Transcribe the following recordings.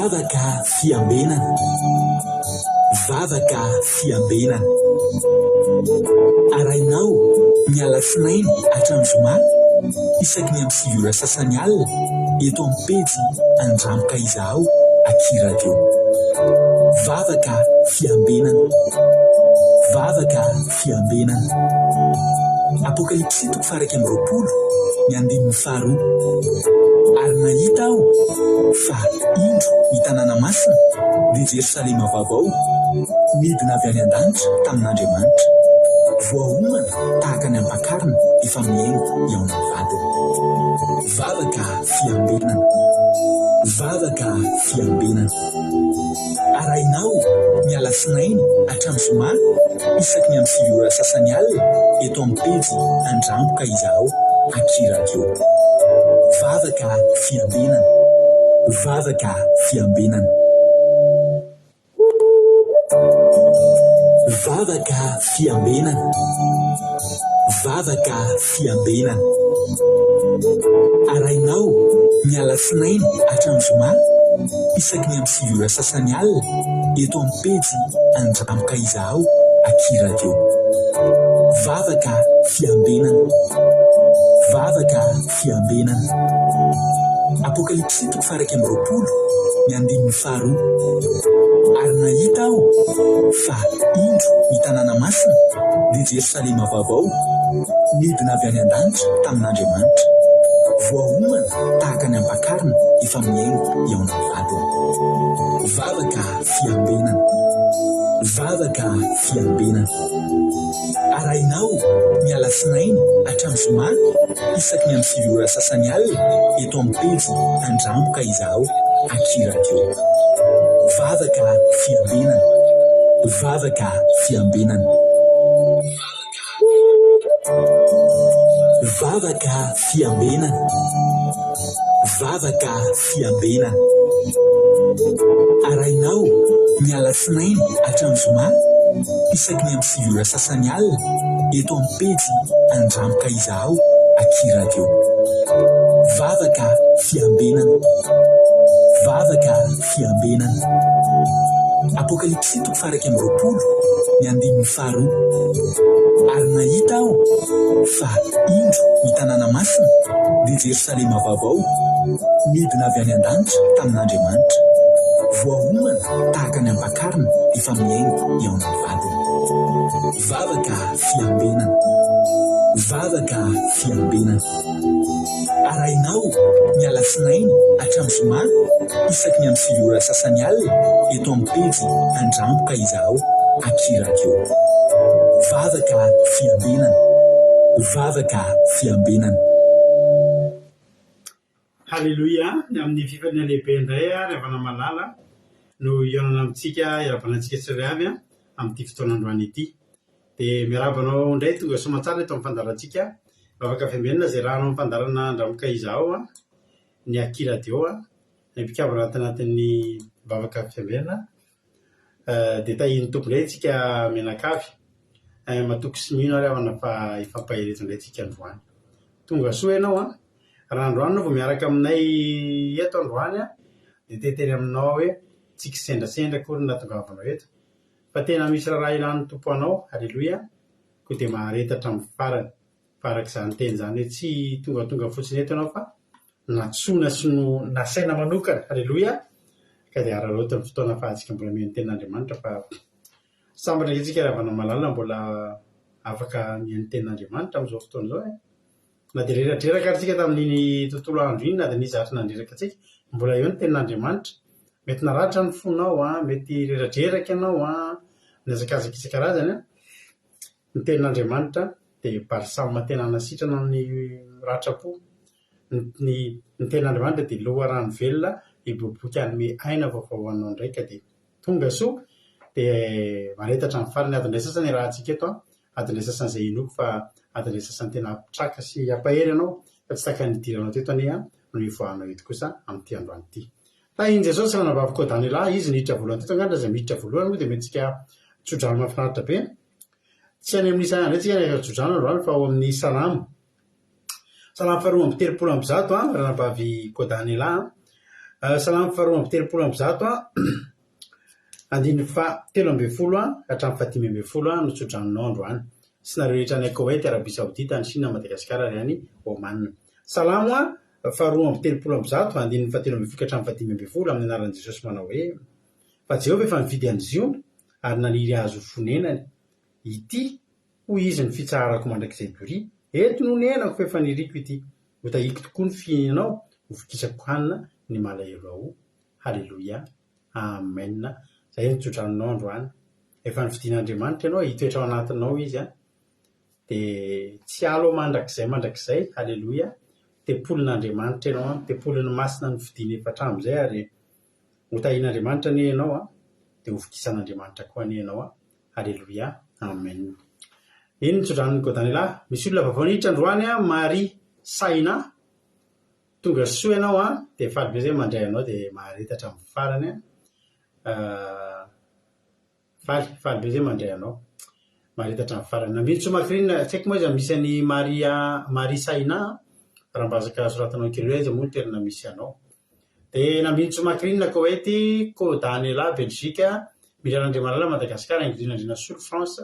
Vavaka fiambenana. Vavaka fiambenana. Arainao miala sinainy hatramin'ny zoma isaky ny amin'ny 7 ora sasany alina eto amin'ny pejy Andramoka izaho Akira Radio. Vavaka fiambenana. Vavaka fiambenana. Apokalipsy 1:20 ny 15 ary nahita aho fa indro ny tanàna masina ny Jerosalema vaovao midina avy any an-danitra tamin'Andriamanitra, voahomana tahaka ny ampakarina efa miaingo eo amin'ny vadiny. Vavaka fiambenana. Vavaka fiambenana. Arainao miala sinainy hatramin'ny zoma isaky ny amin'ny 7 ora sasany alina eto amin'ny pejy Andramoka izaho Akira Radio. Vavaka fiambenana. Vavaka fiambenana. Vavaka fiambenana. Vavaka fiambenana. Arainao miala sinainy hatramin'ny zoma isaky ny amin'ny 7 ora sasany alina eto amin'ny pejy Andramoka izaho Akira Radio. Vavaka fiambenana. Vavaka fiambenana. Apokalipsy 1:20 ny 15 ary nahita aho fa indro ny tanàna masina ny Jerosalema vaovao midina avy any an-danitra tamin'Andriamanitra, voahomana tahaka ny ampakarina efa miaingo eo amin'ny vadiny. Vavaka fiambenana. Vavaka fiambenana. Arainao miala sinainy hatramin'ny zoma isaky ny amin'ny 7 ora sasany alina eto amin'ny pejy Andramoka izaho Akira Radio. Vavaka fiambenana. Vavaka fiambenana. Vavaka fiambenana. Vavaka fiambenana. Arainao miala sinainy hatramin'ny zoma isaky ny amin'ny 7 ora sasany alina eto amin'ny pejy Andramoka izaho Akira Radio. Vavaka fiambenana. Vavaka fiambenana. Apokalipsy 1:20 ny 15 ary nahita aho fa indro ny tanàna masina ny Jerosalema vaovao midina avy any an-danitra tamin'Andriamanitra, voahomana tahaka ny ampakarina efa miaingo eo amin'ny vadiny. Vavaka fiambenana. Vavaka fiambenana. Arainao miala sinainy hatramin'ny zoma isaky ny amin'ny 7 ora sasany alina eto amin'ny pejy Andramoka izaho Akira Radio. Vavaka fiambenana. Vavaka fiambenana. Halleluja. Amin'ny fifaliana lehibe indray Ravana Malala no ianana amintsika iarabanantsika tsirairay avy amin'ity fotoanandroany ity. Dia miarabanao indray tonga somatsara eto amin'ny fandarantsika vavaka fiambenana izay rahanao amin'ny fandarana Andramoka izaho ny Akira Radio ny mpikavana anatin'ny vavaka fiambenana. Dia tahiny tompo indray tsika menakavy matoky sy mino ary avana fa ifampahereto indray tsika androany. Tonga soa ianao raha androany no vao miaraka aminay eto androany dia teteny aminao hoe tsika sendrasendra kory nahatongavanao eto fa tena misy raha ilan'ny tompo anao. Halleluja. Koa dia maharetatra amin'ny farany farak'izany teny izany hoe tsy tonga fotsiny eto ianao fa natsoina sy no nasaina manokana. Halleluja. Ka dia araraoto amin'ny fotoana fahantsika mbola mihany tenin'Andriamanitra fa sambatra ndraiky Ravana Malala mbola afaka mihany tenin'Andriamanitra amin'izao fotoana izao na dia reradreraka atsika tamin'iny tontolo andro iny na dia nizatra nandreraka atsika mbola eo ny tenin'Andriamanitra. Mety naratra ny fonao mety reradreraka ianao niazakazaka isan-karazany ny tenin'Andriamanitra dia balsame tena nasitrana ny ratrapo. Ny tenin'Andriamanitra dia loha rano velona iboboka anome aina vaovao anao ndraika dia tonga soa dia maretatra amin'ny farany. Adin'ilay sasany raha antsika eto adin'ilay sasany izay inoko fa adin'ilay sasany tena ampitraka sy ampahery ianao fa tsy taka nidiranao teto anie no ivoahanao eto kosa amin'ity androany ity. Tahiny Jesosy raha navavaka ao Danila izy niditra voalohany teto angandra izay miditra voalohany moa dia mety tsika tsodrano mahafinaritra be. Tsy any amin'ny isana indray tsika tsodrano androany fa ao amin'ny Salamo faharoa amby 30 amby 100 raha navavy Kodanila salama faharoa amby telopolo amby zato andiny fa 13 hatramin'ny 15 no tsodranon'andro any sy nareo rehetra ny Koweït, Arabie Saoudite, ny Chine, Madagasikara ary any Oman. Salama faharoa amby telopolo amby zato andiny fa 13 hatramin'ny 15 amin'ny anaran'i Jesosy manao hoe fa Jehovah efa nividy an'izy io ary naniry azo fonenany ity hoy izy ny fitsaharako mandrakizay bori eto no nenako fa efa niriko ity ho tahiko tokoa ny fihinanao ho fikisako hanina ny malahelo ao. Halleluia, amen. Zay ny tsodranon'andro any efa nividin'Andriamanitra ianao hitoetra ao anatinao izy dia tsy alo mandrakizay. Halleluia, tepolin'Andriamanitra ianao tepoliny masina ny vidiny efa hatramin'izay ary ho tahian'Andriamanitra anie ianao dia ho fikisan'Andriamanitra koa anie ianao. Halleluia, amen. Iny ny tsodran'ny Godany lahy. Misy olona vaovao niditra androany Marie Saina tonga soa ianao dia faly be zay mandray anao dia maharetatra amin'ny farany faly be zay mandray anao maharetatra amin'ny farany. Nambitso makrina tsy haiko moa izy misy any Marie Saina raha mbazaka soratanao curieuse moa ny toerana misy anao. Dia nambitso makrina Koweït, Kodaniela Belgique, Miran'Andriamalala Madagasikara, Ingrinandrina Solo France,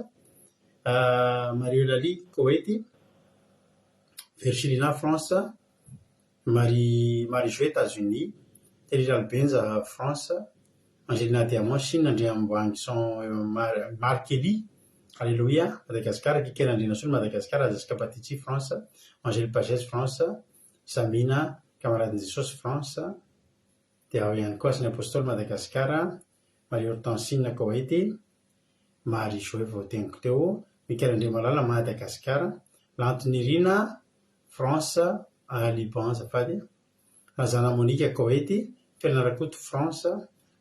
Marie Eulalie Koweït, Virgilina France, Marie Jouet États-Unis, Thierry Albenza France, Angelina Diamant Chine, Andrea Mboangson Markeli, Alléluia Madagasikara, Kikenandrina Solo Madagasikara, Jessica Patici France, Angèle Pagès France, Samina Camarade Jesosy France, dia ao ihany koa sy ny apôstôly Madagasikara, Marie Hortensine Koweït, Marie Jouet voateniko teo, Mikael Andriamalala Madagasikara, Lantonirina France Liban azafady, Razana Monique Koweït, Felina Rakoto France,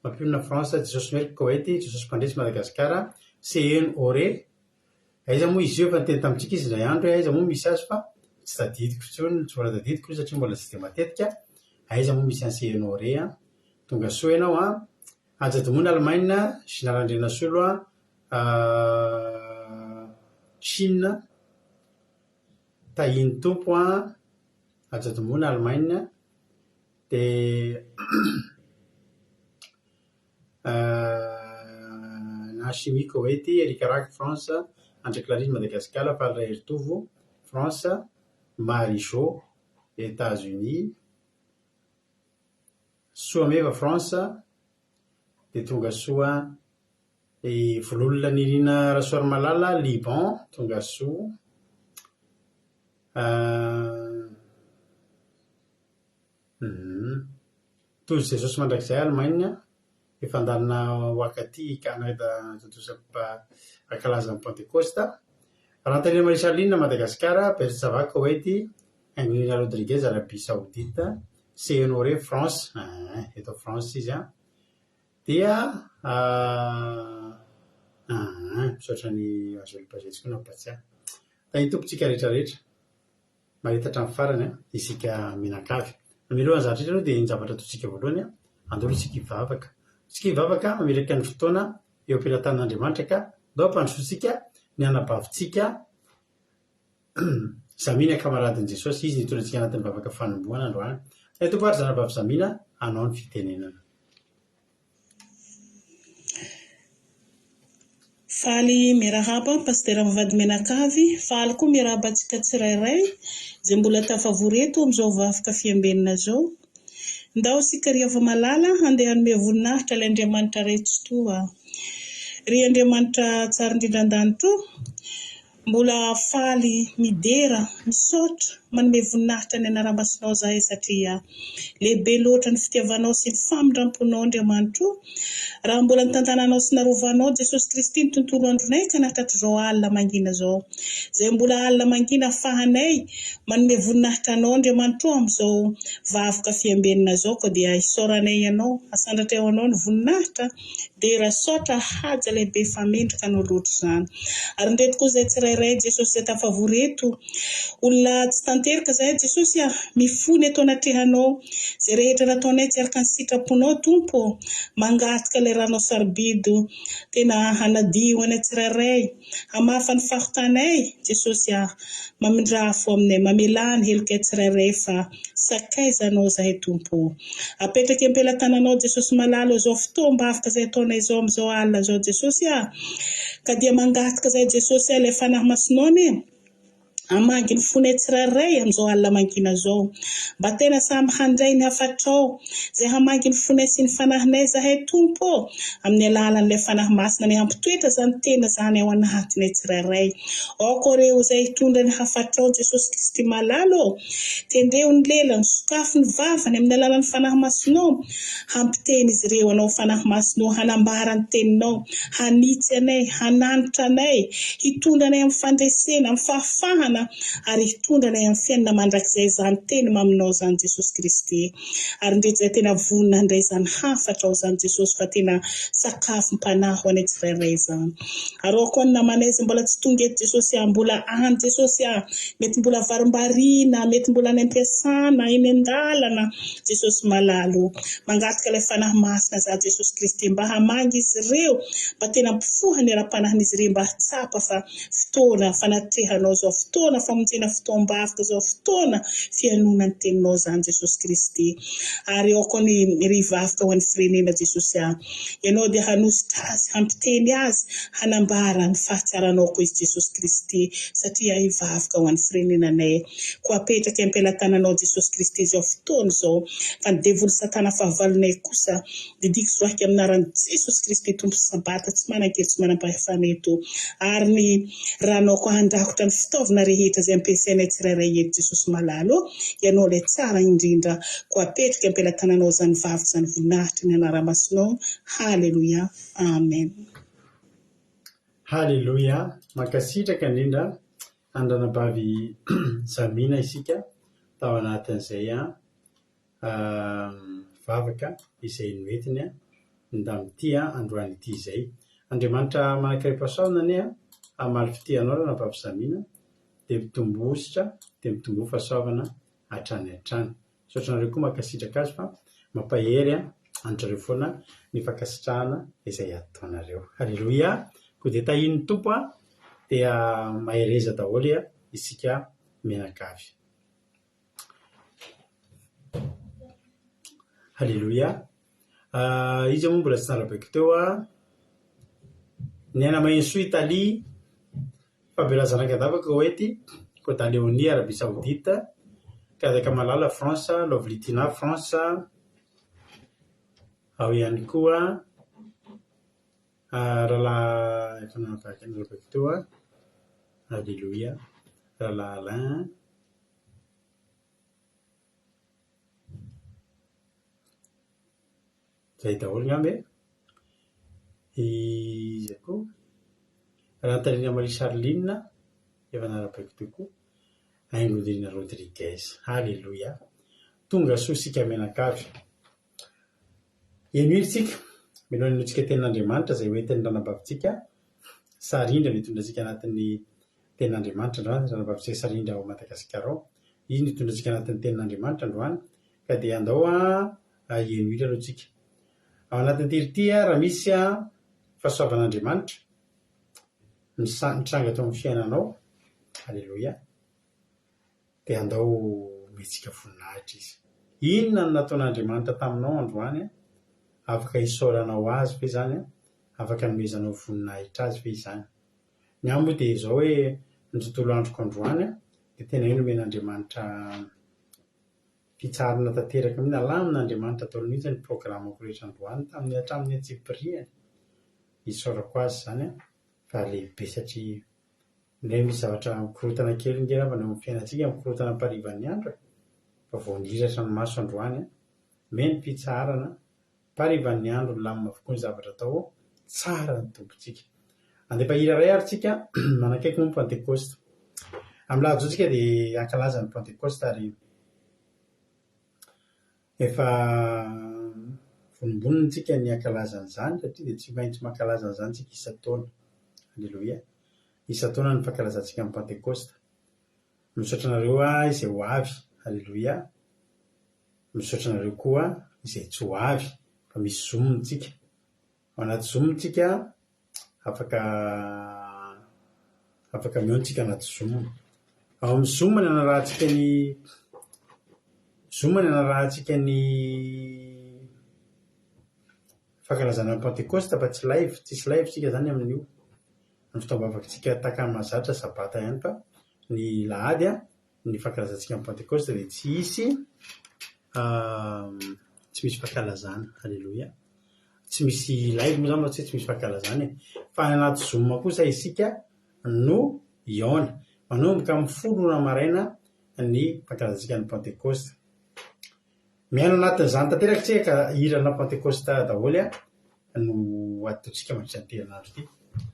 Mampionina France, Jesosy Merky Koweït, Jesosy Mpandresy Madagasikara, CN Oré. Aiza moa izy io fa niteny tamintsika izy indray andro aiza moa misy azy fa tsy tadidiko fotsiny, tsy mbola tadidiko satria mbola tsy dia matetika. Aiza moa misy any CN Oré tonga soa ianao Ajadomona Allemagne, Général Solo Chine, tahiny tompo Ajadomona Allemagne dia Nashimi Koweït, Erika Rak France, Andre Clarisse Madagasikara, Falra Ertovo France, Marijo États-Unis, Soameva France dia tonga soa Vololona Nirina Rasoary Malala Liban tonga soa, Tozy Jesosy mandrakizay Allemagne efa andalina wakati Canada akalaza Pentecosta, Rantanina Marie Charline Madagasikara, Bersava Koweït, Angelina Rodriguez Arabie Saoudite, CN Oré France, eto France izy dia misaotra ny Angèle Pagès koa nampatsiahy. Tany tompontsika rehetrarehetra mahetatra amin'ny farany isika mianakavy. Milohan'ny zavatra rehetra aloha dia ny zavatra ataontsika voalohany andolo isika hivavaka. Isika hivavaka mameraka ny fotoana eo am-pelatan'Andriamanitra ka dao ampandrosotsika ny anabavintsika Zamina kamaradin' Jesosy, izy nitondrantsika anatin'ny vavaka fanomboana androany. Tompo ary zanavavy Zamina, anao ny fitenenana. Faly miarahaba pastera mivady menakavy, faly koa miarahaba antsika tsirairay izay mbola tafavoreto amin'izao vavaka fiambenana zao. Ndao sika riava malala handeha hanome voninahitra ilay Andriamanitra rehetra toa. Ry Andriamanitra tsara indrindra an-danitra mbola faly midera misaotra manome voninahitra ny anara-masonao zahay satria lehibe loatra ny fitiavanao sy ny famindramponao Andriamanitra. Raha mbola ny tantananao sy narovanao Jesosy Kristy ny tontolo andronay ka nahatratra izao alina mangina zao. Zay mbola alina mangina afahanay manome voninahitra anao Andriamanitra amin'izao vavaka fiambenana zao ko dia isaoranay ianao, asandratray anao ny voninahitra dera saotra haja lehibe famendrika anao loatra izany. Ary ndreto koa izay tsirairay Jesosy izay tafavoreto olona tsy tanteraka zahay Jesosy mifony eto anatrehanao zay rehetra nataonay tsy araka ny sitraponao tompo mangataka le ranao sarobido tena hanadio anay tsirairay hamafa ny fahotanay Jesosy mamindrafo aminay mamelany helika tsirairay fa sakaizanao zahay tompo apetraka ampelantananao Jesosy malalo zao fotoa afaka zay ataonay zao amizao alina zao Jesosy ka dia mangataka zahay Jesosy le fanahy masinao amangy ny fonay tsirairay amizao alina mangina zao mba tena samy handray ny hafatrao zay hamangy ny fonay sy ny fanahinay zahay tompo amin'ny alalan'ilay fanahy masina ny hampitoetra zany tena zany ao anatinay tsirairay ao reo zay hitondra ny hafatrao Jesosy Kristy malalo tendreo ny lela ny sokafo ny vavany amin'ny alalan'ny fanahy masinao hampiteny izy ireo anao fanahy masinao hanambara ny teninao hanitsy anay hananitra anay hitondra anay amin'ny fandresena amin'ny fahafahana ary hitondra anay amin'ny fiainana mandrakizay zany teny maminao zany Jesosy Kristy ary ndreto zay tena vonina handray zany hafatra ao zany Jesosy fa tena sakafo mpanahy anay tsirairay zany ary ao koa ny namanay zay mbola tsy tonga eto Jesosy mbola any Jesosy mety mbola varimbarina mety mbola any am-piasana eny an-dalana Jesosy malalo mangataka ilay fanahy masina za Jesosy Kristy mba hamangy izy ireo mba tena mpifoha ny ara-panahin'izy ireo mba hitsapa fa fotoana fanatrehanao zao fotoana famonjena fotoam-bavaka zao fotoana fianona ny teninao zany Jesosy Kristy ary ao koa ny rivavaka ho an'ny firenena Jesosy ianao dia hanositra azy hampiteny azy hanambara ny fahatsaranao koa izy Jesosy Kristy satria hivavaka ho an'ny firenenanay koa apetraka ampelantananao Jesosy Kristy zao fotoana zao fa ny devily satana fahavalonay kosa didiko zoaky aminaran'i Jesosy Kristy tompo sabata tsy manan-kely tsy manam-pahefana eto ary ny ranao koa handrakotra ny fitaovana rehetra zay ampiasainay tsirairay eto Jesosy malalo ianao ilay tsara indrindra koa apetraka ampelantananao zany vavy zany voninahitra ny anara-masinao haleloia amen haleloia mankasitraka indrindra andranabavy Samina isika tao anatin'izay vavaka izay noetiny ndamity androany ity izay Andriamanitra manakaripasaona ane amaly fitianao ranabavy Samina dia mitombositra dia mitombo fahasoavana hatrany hatrany soatranareo koa mankasitraka azy fa mampahery antrareo foana ny fankasitrahana izay ataonareo haleloia koa dia tahiny tompo dia mahereza daholo isika mianakavy haleloia izy moa mbola tsy nalabaiko teo ny ana Mainso Italia fabelazana kadavaka oety koa da Léonie Arabie Saoudite kadaka malala France Lovlitina France ao ihany koa rahalahy efa nalabaiko teo haleloia rahalahy Alain zay daholo ngambe izy koa raha Marie Charline efa nalabaiko teo koa Aingodrina Rodriguez haleloia tonga soa sika mianakavy eno isika milonantsika tenin'Andriamanitra zay hoentin'ny ranabavitsika sarindra nitondratsika anatin'ny tenin'Andriamanitra androany ranabavitsika sarindra ao Madagasikara ao izy nitondratsika anatin'ny tenin'Andriamanitra androany ka dia andao eno ila aloha tsika ao anatin'ny tirity raha misy fahasoavan'Andriamanitra nitranga tao amin'ny fiainanao haleloia dia andao metsika voninahitra izy inona no nataon'Andriamanitra taminao androany afaka hisaoranao azy ve zany afaka nomezanao voninahitra azy ve zany ny ambo dia izao hoe ny tontolo androko androany dia tena ino men'Andriamanitra fitsarana tanteraka mihitsy alamin'Andriamanitra ataony mihitsy ny programako rehetra androany tamin'ny hatramin'ny antsipiriany hisaorako azy zany fa lehibe satria indray misy zavatra mikorotana kely ngeravana amin'ny fiainantsika mikorotana amparivan'ny andro fa vao niratra ny maso androany meny fitsarana parivan'ny andro ny lamina avokoa ny zavatra atao tsara ny tompontsika andefa hira ray ary tsika manakaiky moa Pentecoste amin'ny lahady zao tsika dia ankalaza ny Pentecoste ary efa vonimboniny tsika ny ankalazan'izany satria dia tsy maintsy mankalazan'izany tsika isa-taona haleloia isa-taona ny fankalazantsika amin'ny Pentecoste misaotra anareo izay ho avy. Halleloia. Misaotra anareo koa izay tsy ho avy fa misy Zoom tsika. Ao anaty Zoom tsika afaka miontsika anaty Zoom. Ao amin'ny Zoom ny anarahantsika ny fankalazana ny Pentecoste fa tsy live tsika zany amin'io. Ny fitaovavaka tsika takany mahazatra sabata ihany fa ny lahady ny fankalazantsika ny Pentecoste dia tsy misy fankalazana. Halleloia. Tsy misy live moa zany tsy misy fankalazana fa anaty Zoom kosa isika no iona manomboka amin'ny 10 maraina ny fankalazantsika ny Pentecoste. Miaina anatin'izany tanteraka tsika ka hirana Pentecoste daholo no ataontsika mandritra herinandro ity.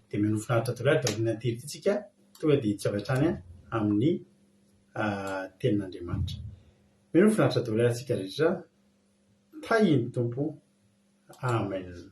Dia minofinaritra daholo dia olona ity tsika tonga dia tsy avy hatrany amin'ny tenin'Andriamanitra. Minofinaritra daholo tsika rehetra. Tahiny Tompo. Amen.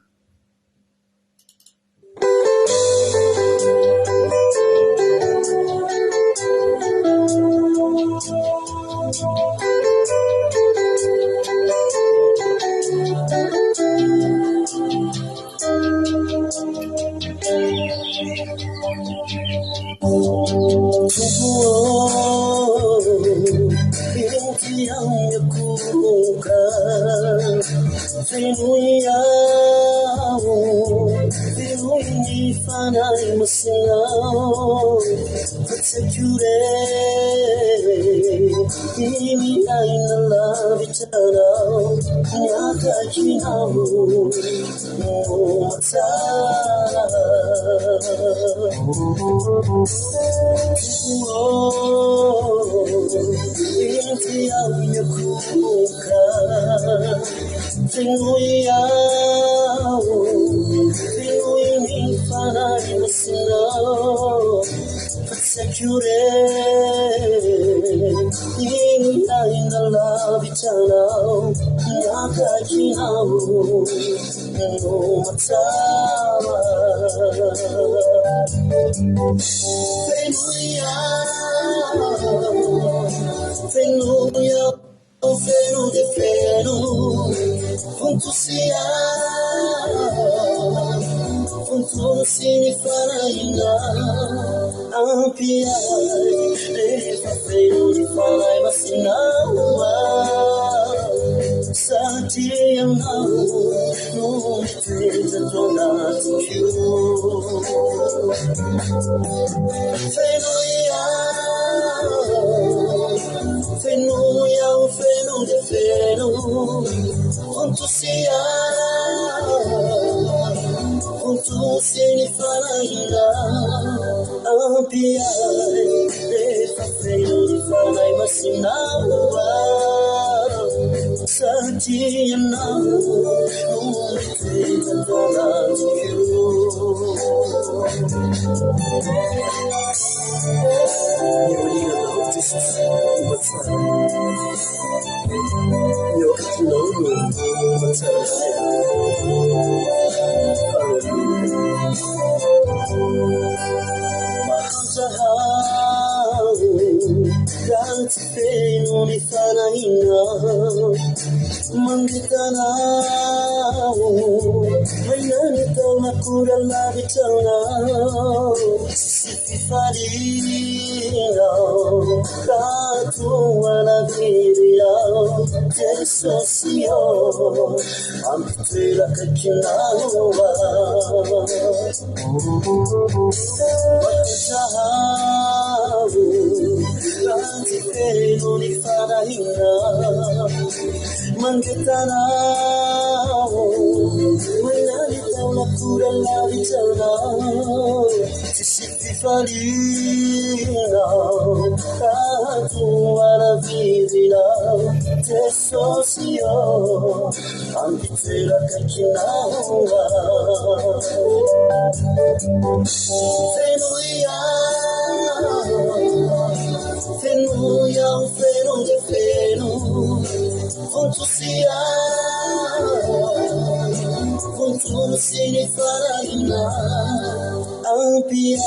Ampia,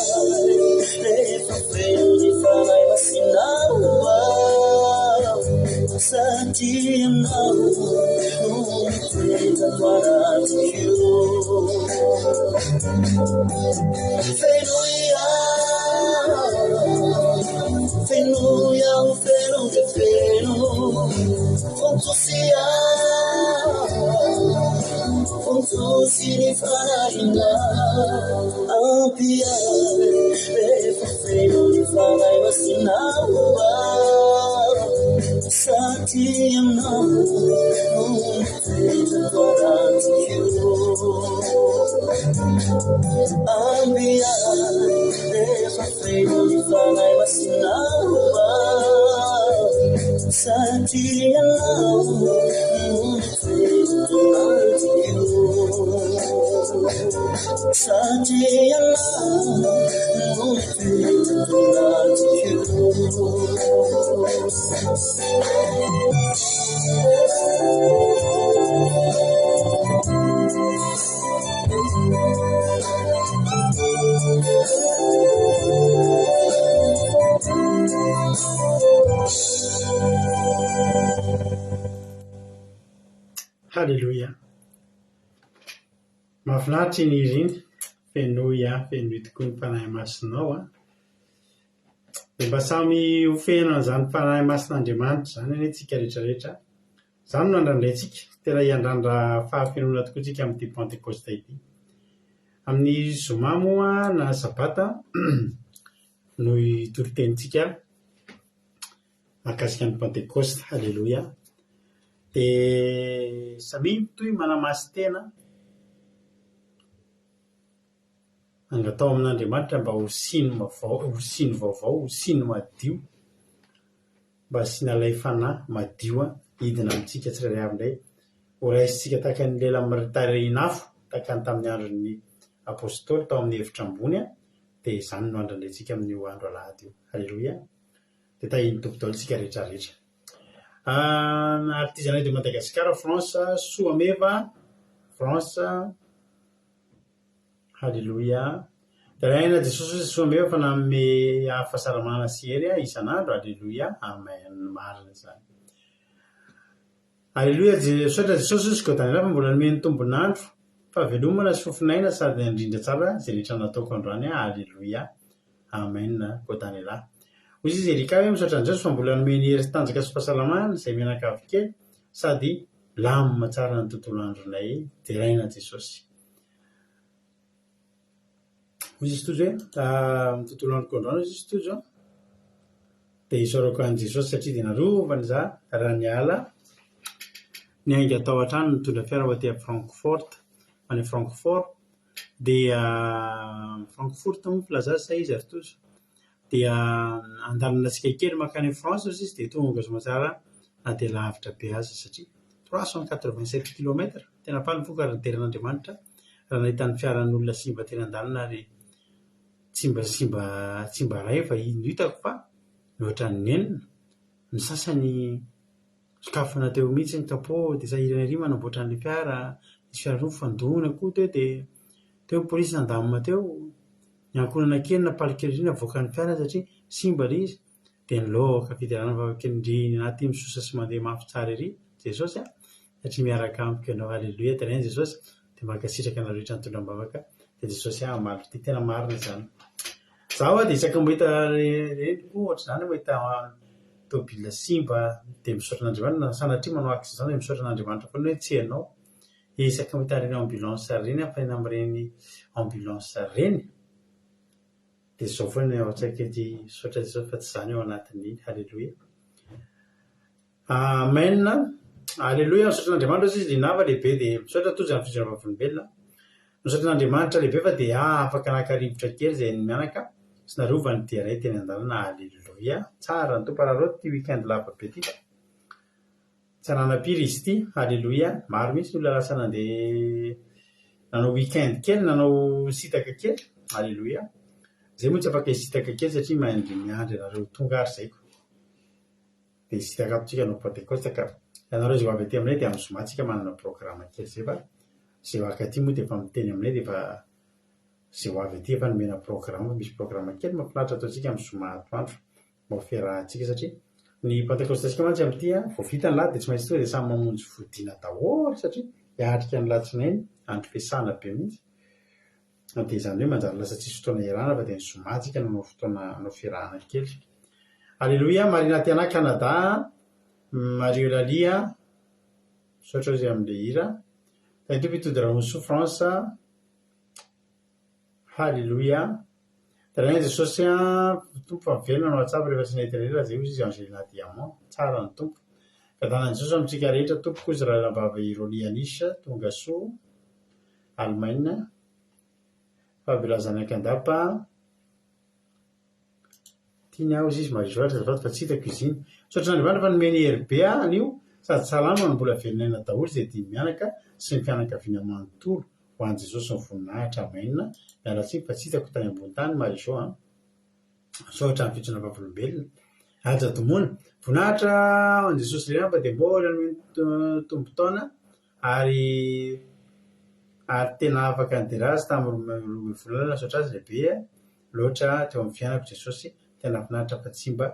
refa freno di fama e vacinal. Sati now, Halleluja. Mahafinaritra iny izy iny. Fenoy tokoa ny fanahy masinao a. Dia mba samy hofehana an'izany fanahy masin'Andriamanitra zany anie tsika rehetrarehetra. Izany no andrandraintsika. Tena hiandrandra fahafenoana tokoa tsika amin'ity Pentecoste ity. Amin'ny zoma moa na sabata no toritenintsika mahakasika ny Pentecoste. Halleluja. Dia samy toy manamasy tena angatao amin'Andriamanitra mba ho siny vaovao, ho siny madio, mba sinalay fanahy madio hidina amintsika tsirairay avy indray. Ho raisitsika tahaka ny lela tarehinafo tahaka ny tamin'ny andron'ny apôstôly tao amin'ny hevitra ambony dia izany no andrandraintsika amin'io andro alahady io. Halleluja. Dia tahiny tompon-taolontsika rehetrarehetra. Artisanat de Madagascar, France, Soameva, France. Halleluja. Dia rahaina Jesosy Soameva fa nanome fahasalamana sy hery isan'andro. Halleluja. Amen. Marina izany. Halleluja. Sotra Jesosy izy koa fa mbola nomeny tombon'andro fahavelomana sy fofinaina sady indrindra tsara izay rehetra nataoko androany. Halleluja. Amen. Koa lahy. Hoy izy Erika hoe misaotra an'i Jesosy fa mbola nomeny hery sy tanjaka sy fahasalamana izay mianakavy kely sady lamina tsara ny tontolo andronay. Dia raina Jesosy. Hoy izy toy hoe amin'ny tontolo androko androany izy toy zao dia isaorako an'i Jesosy satria dia narovany za raha niala ny ainga atao an-trano nitondra fiara ho aty Francfort, any Francfort. Dia Francfort moa plaza izy ary toy. Dia andalinasika kely makany France izy dia tonga somatsara na dia lavitra be azy satria 387 km. Tena paly foka raha teren'Andriamanitra raha nahitany fiaran'olona simba teny an-dalana ary tsy mba ray fa hitako fa mihoatra ny enina. Ny sasany sokafana teo mihitsy ny kapô dia sahirana ery manamboatra an'ilay fiara. Nisy fiara roa fandona koa teo dia teo ny polisy nandamina teo. Ny ankonana kely napalikely navoaka ny fiara satria simba ilay izy. Dia niloaka fidirana vavan-kenindriny anaty misosa sy mandeha mafy tsara ery Jesosy satria miaraka amiko ianao. Halleluja. Dia rainy Jesosy dia mankasitraka anareo rehetra nitondram-bavaka. Dia Jesosy maro ty tena marina izany. Zaho dia isaka mahita ohatra izany mahita tômôbila simba dia misaotra an'Andriamanitra. Sanatria manao aksia izany dia misaotra an'Andriamanitra foana hoe tsy ianao. Isaka mahita ireny ambulance ireny ampahina amin'ireny ambulance ireny. Dia izao foana ao an-tsaiko ety misaotra Jesosy fa tsy izany ao anatin'iny. Halleluja. Amen. Halleluja. Misaotra an'Andriamanitra izy linava lehibe dia misaotra toy izany fizarana vavolombelona. Misaotra an'Andriamanitra lehibe fa dia afaka naka-rivotra kely izay ny mianaka sy narovany dia ray teny an-dalana. Halleluja. Tsara ny tompo raha ty weekend lava be ty. Tsy ananam-piry izy ty. Halleluja. Maro mihitsy olona lasa nandeha nanao weekend kely, nanao sitaka kely. Halleluja. Izay moa tsy afaka hisitaka kely satria mandry miandry anareo tonga ary izay ko. Dia hisitaka amintsika anao Pentecoste ka ianareo izay ho avy aty aminay dia amin'ny zoma tsika manana programa kely izay fa izay ho ankaty moa dia efa miteny aminay dia efa izay ho avy aty efa nomena programa. Misy programa kely mahafinaritra ataontsika amin'ny zoma atoandro mba ho fiarahantsika satria ny pentekostasika mantsy amin'ity vao vita ny lahy dia tsy maintsy tonga dia samy mamonjy fodiana daholo satria hiatrika ny latsinainy andro fiasana be mihitsy dia izany hoe manjary lasa tsisy fotoana iarahana fa dia ny zoma tsika nanao fotoana anao fiarahana kely. Alleloia. Marina Tiana Canada, Mario Lalia, misaotra izy amin'ilay hira. Tany tompo hitodira souffrance. Halleluia. Tena Jesosy tompo fa velona no atsapa rehefa tsy nahita rehetra zay izy Angelina Diamant tsara ny tompo. Kadanany Jesosy amintsika rehetra tompo koa Israel Bava Irolianisha tonga soa Allemagne Fabelazana Kandapa tiany aho izy marizoatra zafaty fa tsy hitako izy iny sotra n'Andriamanitra fa nomeny hery be anio sady salama no mbola velonena daholo izay dia mianaka sy ny fianakaviana manontolo ho an'i Jesosy ny voninahitra amainina mialatsiny fa tsy hitako tany ambony tany marizo sotra ny fitsona vavolombelona ajadomona voninahitra an'i Jesosy leray mba dia mbola nomeny tombotaona ary tena afaka ny derazy tamin'ny volana sotra azy lehibe loatra teo amin'ny fianako Jesosy tena finaritra fa tsy mba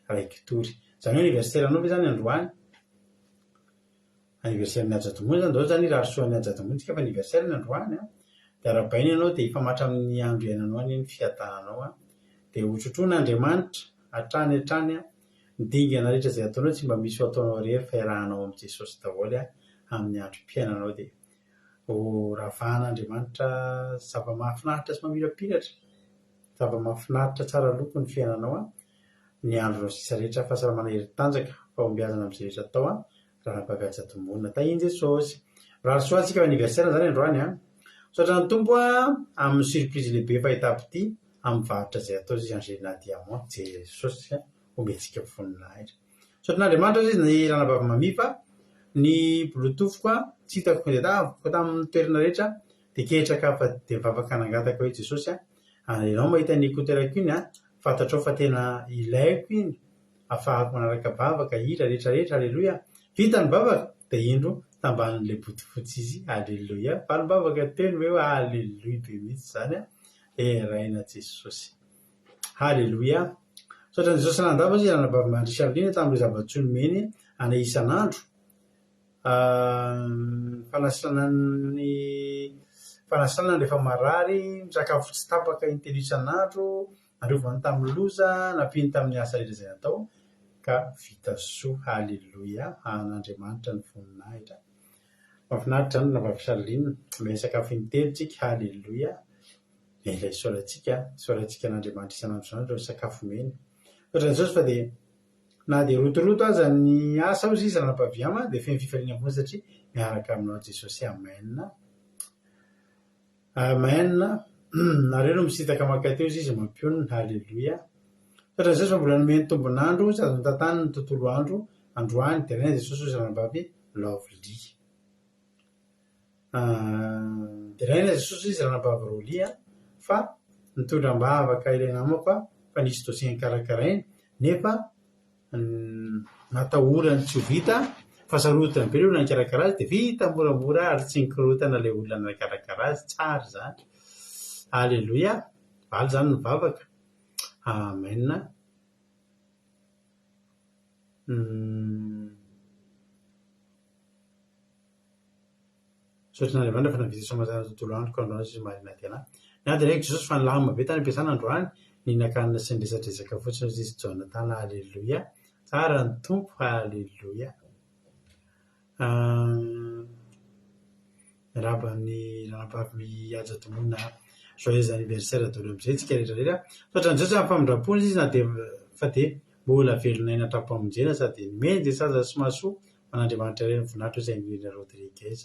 raiky tory. Izany hoe aniversera anao ve zany androany? Aniversera ny ajadomona zany daholo zany raha soan'ny ajadomona tsika fa aniversera ny androany dia arabaina ianao dia hifamatra amin'ny andro iainanao any ny fiadananao dia hotrotroin'Andriamanitra hatrany midingana rehetra izay ataonao tsy mba misy ho ataonao rehery fa iarahanao amin'ny Jesosy daholo amin'ny androm-piainanao dia ravan'Andriamanitra zava-mahafinaritra sy mamirapiratra zava-mahafinaritra tsara loko ny fiainanao ny andronao sisa rehetra fahasalamana heri-tanjaka fahombiazana amin'izay rehetra atao raha nampahavaja-tombonina tahiany Jesosy. Raha soa antsika aniversera zany androany sotra ny tompo amin'ny surprise lehibe fahitapity amin'ny varitra izay atao izy Angelina Diamant Jesosy omentsika voninahitra. Sotra n'Andriamanitra izy ny ranabavy mamifa ny bluetooth koa tsy hitako ko tamin'ny toerana rehetra dia kehitraka fa dia mivavaka nangataka hoe Jesosy ianao mahita ny écouterako iny fantatrao fa tena ilaiko iny afahako manaraka bavaka hira rehetrarehetra. Alleloia. Vita ny bavaka dia indro tambanin'ilay botifotsy izy alleloia valom-bavaka teny hoe alleloia be mihitsy zany raina Jesosy alleloia. Sotra ny Jesosy nandava izy ranabavy Marie-Charline tamin'ireo zava-tsoa nomeny ana isan'andro fanasana rehefa marary misakafo tsy tapaka intelo isan'andro androvany tamin'ny loza nampiny tamin'ny asa rehetra izay natao ka vita soa halleloia an'Andriamanitra ny voninahitra mahafinaritra zany navavy Charline mey sakafo intelo tsika halleloia ilay soratsika n'Andriamanitra isan'andro san'andro reo sakafo meny sotra ny Jesosy fa dia na dia rotoroto aza ny asa izy ranabavy dia feno fifaliana foana satria miaraka aminao Jesosy amainina nareo no misitaka makateo izy mampionina halleloia. Sotra Jesosy fa mbola nomeny tombonandro sady mitantany ny tontolo androany dia raina Jesosy izy ranabavy Lovely dia raina Jesosy izy ranabavy Roly fa nitondram-bavaka ilay namako fa nisy dosie karakarainy nefa natahorany tsy ho vita fa sarotany be olona nikarakara azy dia vita moramora ary tsy nikorotana ilay olona nikarakara azy tsara zany alleloia. Valy zany ny vavaka amaina. Sotra n'Andriamanitra fa navita soamazana tontolo andro ko androany izy Marina Tiana niady raiky Jesosy fa nilama be tany ampiasana androany ninakanina sy niresatresaka fotsiny izy Jonathan alleloia tsara ny tompo alleloia. Miarahaba amin'ny ranabavy ajadomona joyeux anniversaire daholo amin'izay tsika rehetrarehetra. Sotra ny Jesosy amin'ny famindram-pony izy na dia fa dia mbola velonaina hatrapo-hamonjena sady nomeny dia saza sy mahasoa man'Andriamanitra iray ny voninahitra izay Emilina Rodriguez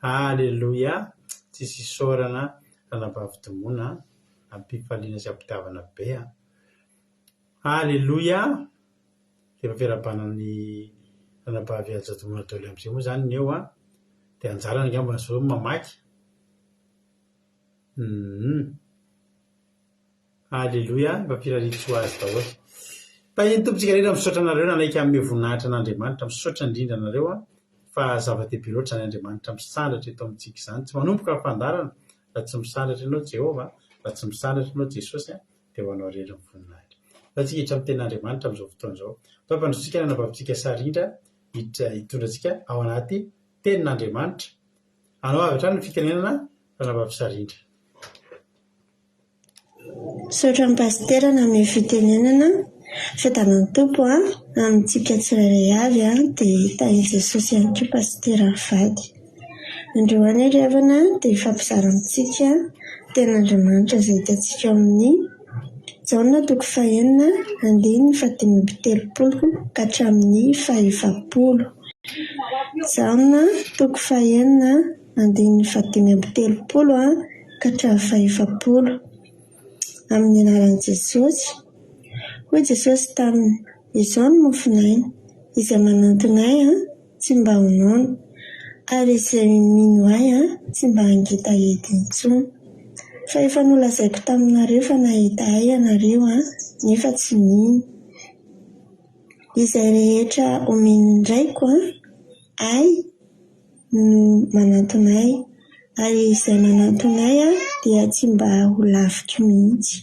alleloia. Tsisy isaorana ranabavy domona ampifaliana sy ampitiavana be alleloia. Rehefa fiarabanany ranabavy ajadomona daholo amin'izay moa zany ny eo dia anjarany angamba zao mamaky alleloia. Mba firaritsy ho azy daholo tahiny tompontsika rehetra misaotra anareo nanaiky amin'ny voninahitra n'Andriamanitra misaotra indrindra anareo fa zava-dehibe loatra ny Andriamanitra misandratra eto amintsika izany tsy manomboka fandarana raha tsy misandratra ianao Jehova raha tsy misandratra ianao Jesosy dia ho anao rery ny voninahitra. Fatsika hitra amin'ny tenin'Andriamanitra amin'izao fotoana izao. Tampandrotsika nanapavitsika sarindra hitondratsika ao anaty tenin'Andriamanitra. Anao avy hatrany ny fitenenana nanapavitsarindra. Saotra ny pastera na amin'ny fitenenana fitanan tompo amintsika tsirairay avy dia tahin' Jesosy ihany koa pastera vady. Androany revana dia ifampizara amintsika tenin'Andriamanitra izay hitantsika amin'ny Jaona 4:5-10 ka hatramin'ny 20. Jaona 4:5-10 ka hatramin'ny 20. Amin'ny anaran'i Jesosy. Hoy Jesosy taminy, izao no mofinaina izay manantonay tsy mba ho nono, ary izay mino ahy tsy mba hangita hety intsony. Fa efa nolazaiko taminareo fa nahita ahy ianareo nefa tsy mino. Izay rehetra omeny indraiko ahy no manantonay, ary izay manantonay dia tsy mba ho laviko mihitsy.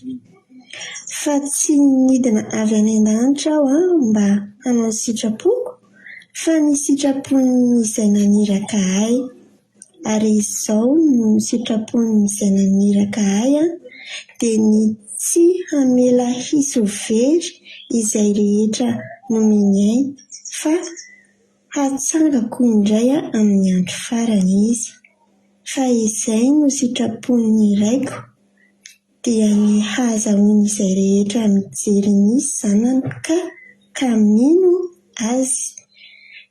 Fa tsy nidina avy any an-danitra aho mba hanao sitrapoko, fa ny sitrapon'ny izay naniraka ahy. Ary izao no sitrapon'ny izay naniraka ahy dia ny tsy hamela hisy ho very izay rehetra nomeny ahy, fa hatsangako indray amin'ny andro farany izy. Fa izay no sitrapon'ny iraiko, dia ny hahazahoany izay rehetra mijery ny zanany ka mino azy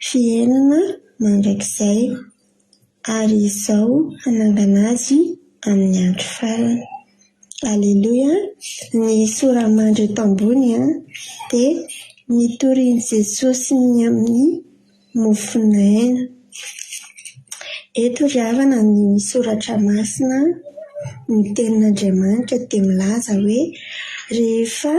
fiainana mandrakizay, ary izao hanangana azy amin'ny andro farany. Aleluia. Ny soramandry eto ambony dia nitorian'i Jesosy ny amin'ny mofinaina. Eto ry havana ny soratra masina ny tenin'Andriamanitra dia milaza hoe rehefa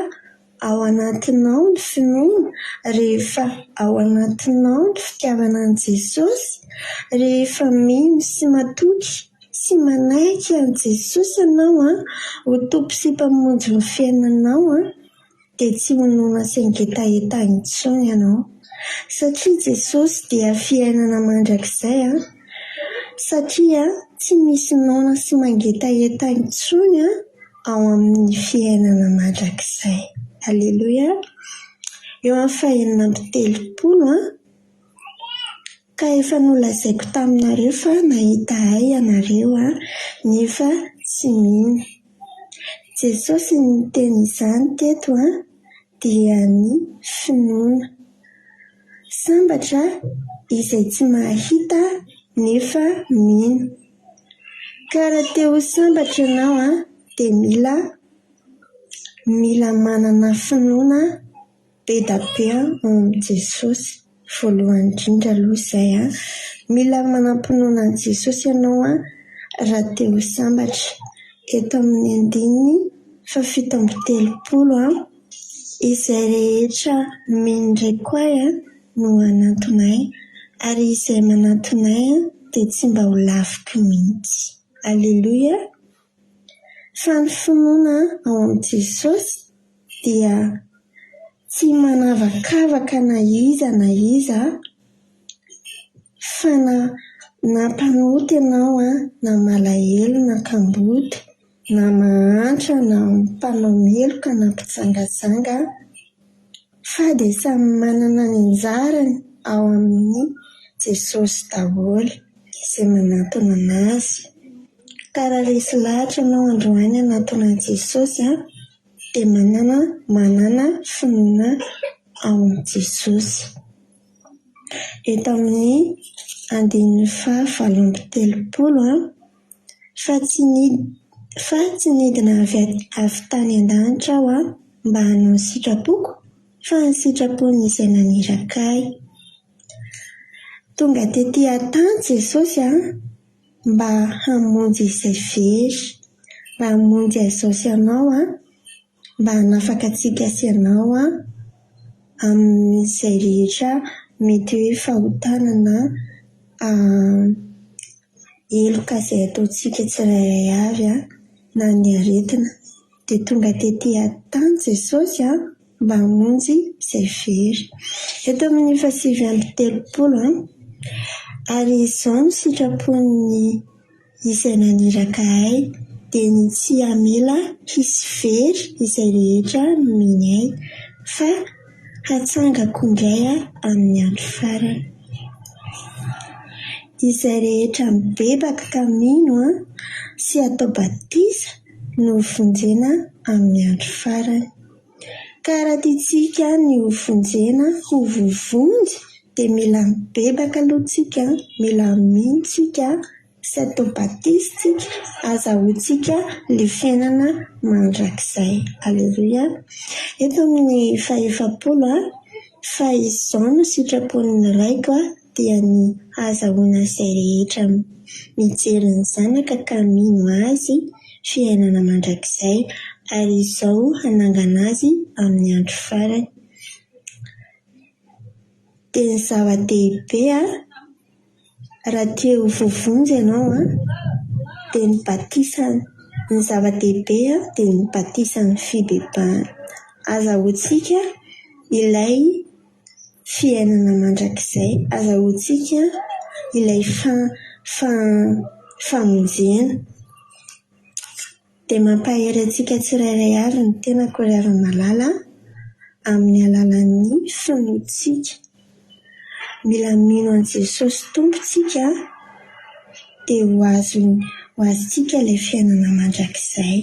ao anatinao ny finoana, rehefa ao anatinao ny fitiavana an' Jesosy, rehefa mino sy matoky sy manaiky an' Jesosy ianao ho tompo sy mpamonjy ny fiainanao dia tsy honoana sy hangetaeta intsony ianao, satria Jesosy dia fiainana mandrakizay satria tsy misy noana sy mangetaeta intsony ao amin'ny fiainana mandrakizay. Aleluia. Eo amin'ny 20 ka efa nolazaiko taminareo fa nahita ahy ianareo nefa tsy mino. Jesosy ny teny izany teto dia ny finoana. Sambatra izay tsy mahita nefa mino. Ka raha te ho sambatra ianao dia mila manana finoana be da be amin'ny Jesosy. Voalohany indrindra aloha izay mila manam-pinoana an' Jesosy ianao raha te ho sambatra. Eto amin'ny andininy 7:30 izay rehetra mindray koa no anantonay, ary izay manantonay dia tsy mba ho laviko mihitsy. Aleluia. Fa ny finoana ao amin'ny Jesosy dia tsy manavakavaka na iza fa na mpanoty ianao na malahelo na kamboty, na mahantra na mpanao meloka na mpitsangazanga, fa dia samy manana ny anjarany ao amin'ny Jesosy daholo izay manantona anazy. Ka raha resy lahatra ianao androany anatona Jesosy dia manana finoana ao amin'ny Jesosy. Eto amin'ny andininy 7:30 fa tsy nidina avy tany an-danitra aho mba hanao sitrapoko, fa ny sitrapon'ny izay naniraka ahy. Tonga tetỳ tany Jesosy mba hamonjy izay very, mba hamonjy Jesosy ianao mba hanafaka antsika sy ianao amin'izay rehetra mety hoe fahotanana eloka izay ataontsika tsirairay avy na ny aretina. Dia tonga tetỳ tany Jesosy mba hamonjy izay very. Eto amin'ny 730 ary izao no sitrapon'ny isan'aniraka ay dia ny tsy hamela hisy very izay rehetra nomeny ay fa hatsangako indray amin'ny andro farany. Izay rehetra mibebaka ka mino sy atao batisa no vonjena amin'ny andro farany. Ka raha tiantsika ny ho vonjena ho vovonjy dia mila mibebaka aloha tsika, mila mino tsika sy atao batisa tsika, azahoantsika le fiainana mandrakizay. Aleluia. Eto amin'ny 40 fa izao no sitrapon'ny raiko dia ny azahoana izay rehetra mijery ny zanaka ka mino azy fiainana mandrakizay, ary izao hanangana azy amin'ny andro farany. Dia ny zava-dehibe raha te ho vovonjy ianao dia ny batisana. Ny zava-dehibe dia ny batisana fibebahana. Azahoantsika ilay fiainana mandrakizay, azahoantsika ilay famonjena. Dia mampahery antsika tsirairay avy ny tenako ry Ava-malala amin'ny alalan'ny finoantsika. Mila mino an' Jesosy tompontsika dia ho azontsika ilay fiainana mandrakizay.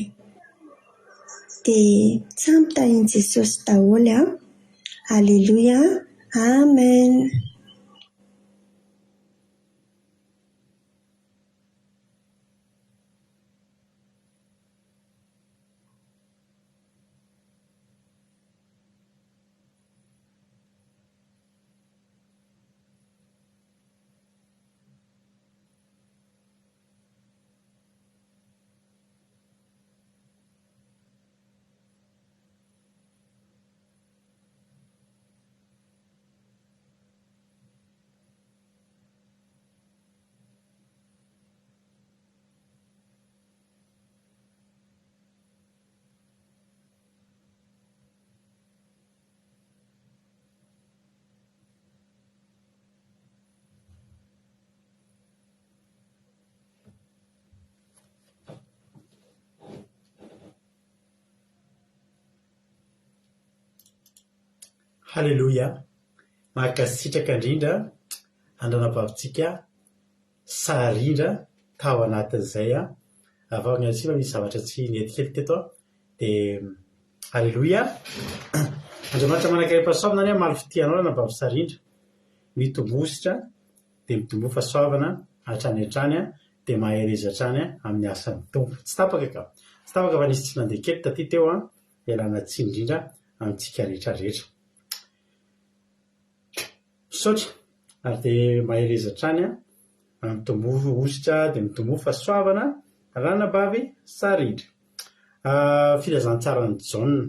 Dia samy tarihin' Jesosy daholo. Aleluia. Amen. Halleluia. Mahakasitraka indrindra andranam-bavitsika sarindra tao anatin'izay avao tsy misy zavatra tsy nietikely teto dia halleluia. Andriamanitra manankiray pasaovana any maly fitianao anabavy sarindra, mitombositra dia mitombo fahasoavana hatrany hatrany dia mahereza hatrany amin'ny asan'ny tompo. Tsy tapaka fa nisy tsy nandeha kely taty teo ialana tsiny indrindra amintsika rehetrarehetra. Misaotra ary dia mahereza hatrany mitombo ositra dia mitombo fahasoavana ranabavy sarindra. Filazantsarany Jaona,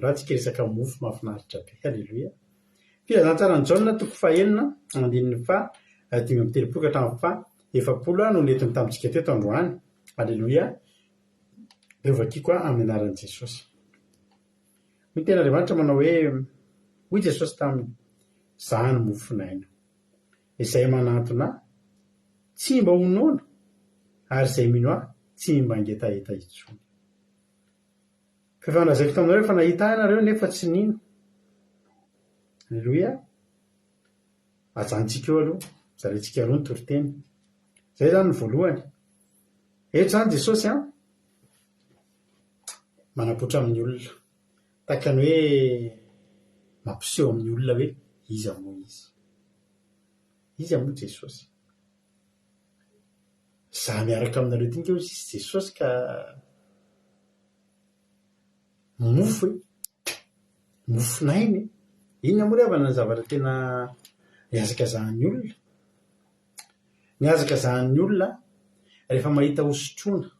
raha tsika resaka mofo mahafinaritra be. Halleluia. Filazantsarany Jaona toko 4:5-7 no netiny tamintsika teto androany. Halleluia. Eo vakiako amin'ny anaran'i Jesosy. Ny ten'Andriamanitra manao hoe hoy Jesosy taminy: "Izaho ny mofinaina, izay manantona tsy mba honoana, ary izay mino ahy tsy mba hangetaheta intsony." Fa lazaiko taminareo fa nahita ianareo nefa tsy nino. Halleluia. Ajanontsika eo aloha, zarentsika roa ny toriteny. Izay zany ny voalohany. Eto zany Jesosy manapoitra amin'ny olona, tahaka ny hoe mampiseho amin'ny olona hoe iza moa izy. Iza moa Jesosy. Za miaraka aminareo tinga hoe izy Jesosy ka mofo mofinainy. Inona moa ravana ny zavatra tena niazakazahan'ny olona? Niazakazahan'ny olona rehefa mahita hosotroana.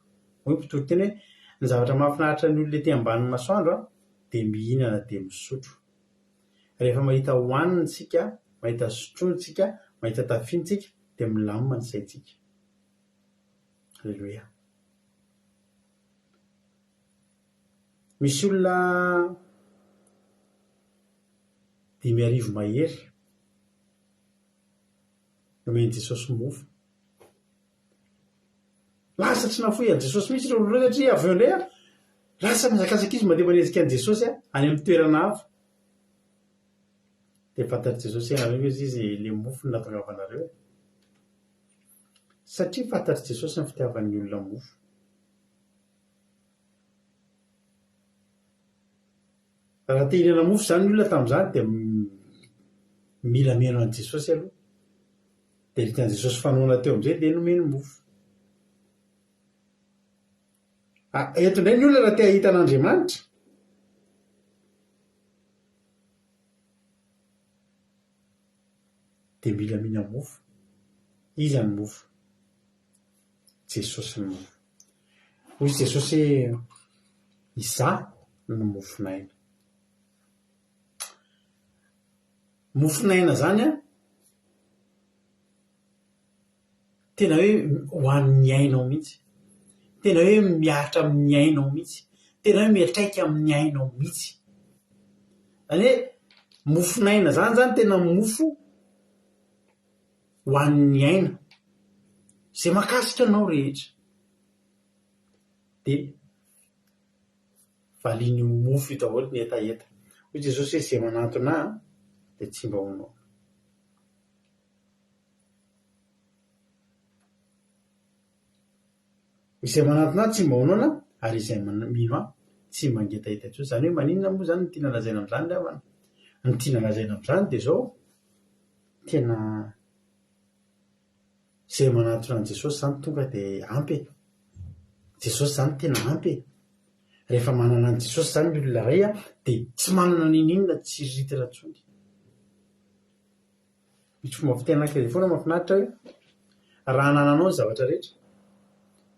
Hoe mpitoroteny hoe ny zavatra mahafinaritra ny olona ety ambanin'ny masoandro dia mihinana dia misotro. Rehefa mahita hohanina tsika, mahita sotroina tsika, mahita tafiana tsika dia milamina ny saintsika. Halleluia. Misy olona 5 mahery nomeny Jesosy mofo. Lasa tsy nafoy an Jesosy mihitsy reo olona satria avy eo indray lasa mizakazaka izy mandeha manezika an Jesosy any amin'ny toerana hafa. Dia fantatry Jesosy ianareo izy le mofo no nahatongavanareo. Satria fantatry Jesosy ny fitiavan'ny olona mofo. Raha te hinana mofo zany ny olona tamin'izany dia mila meno an Jesosy aloha. Dia hitan Jesosy fanoana teo amin'izay dia nomeny mofo. Eto indray ny olona raha te hahita an'Andriamanitra dia mila mihina mofo. Iza ny mofo? Jesosy ny mofo. Hoy Jesosy izaho ny mofonaina. Mofonaina zany tena hoe ho an'ny ainao mihitsy. Tena hoe miaritra amin'ny ainao mihitsy. Tena hoe miatraika amin'ny ainao mihitsy. Zany hoe mofonaina zany tena mofo ho an'ny aina izay mahakasika anao rehetra. Dia valian'io mofo io daholo ny etaeta. Hoy Jesosy hoe izay manantona dia tsy mba honao. Izay manantona tsy mba honona ary izay mino tsy mangetaeta intsony. Zany hoe maninona moa zany ny tiana lazaina amin'izany ny havana? Ny tiana lazaina amin'izany dia zao tena izay manantona an Jesosy zany tonga dia ampy. Jesosy zany tena ampy. Rehefa manana an Jesosy zany ny olona iray dia tsy manana n'inona tsy ritira intsony. Misy fomba fiteny anankiray foana mahafinaritra hoe raha anananao ny zavatra rehetra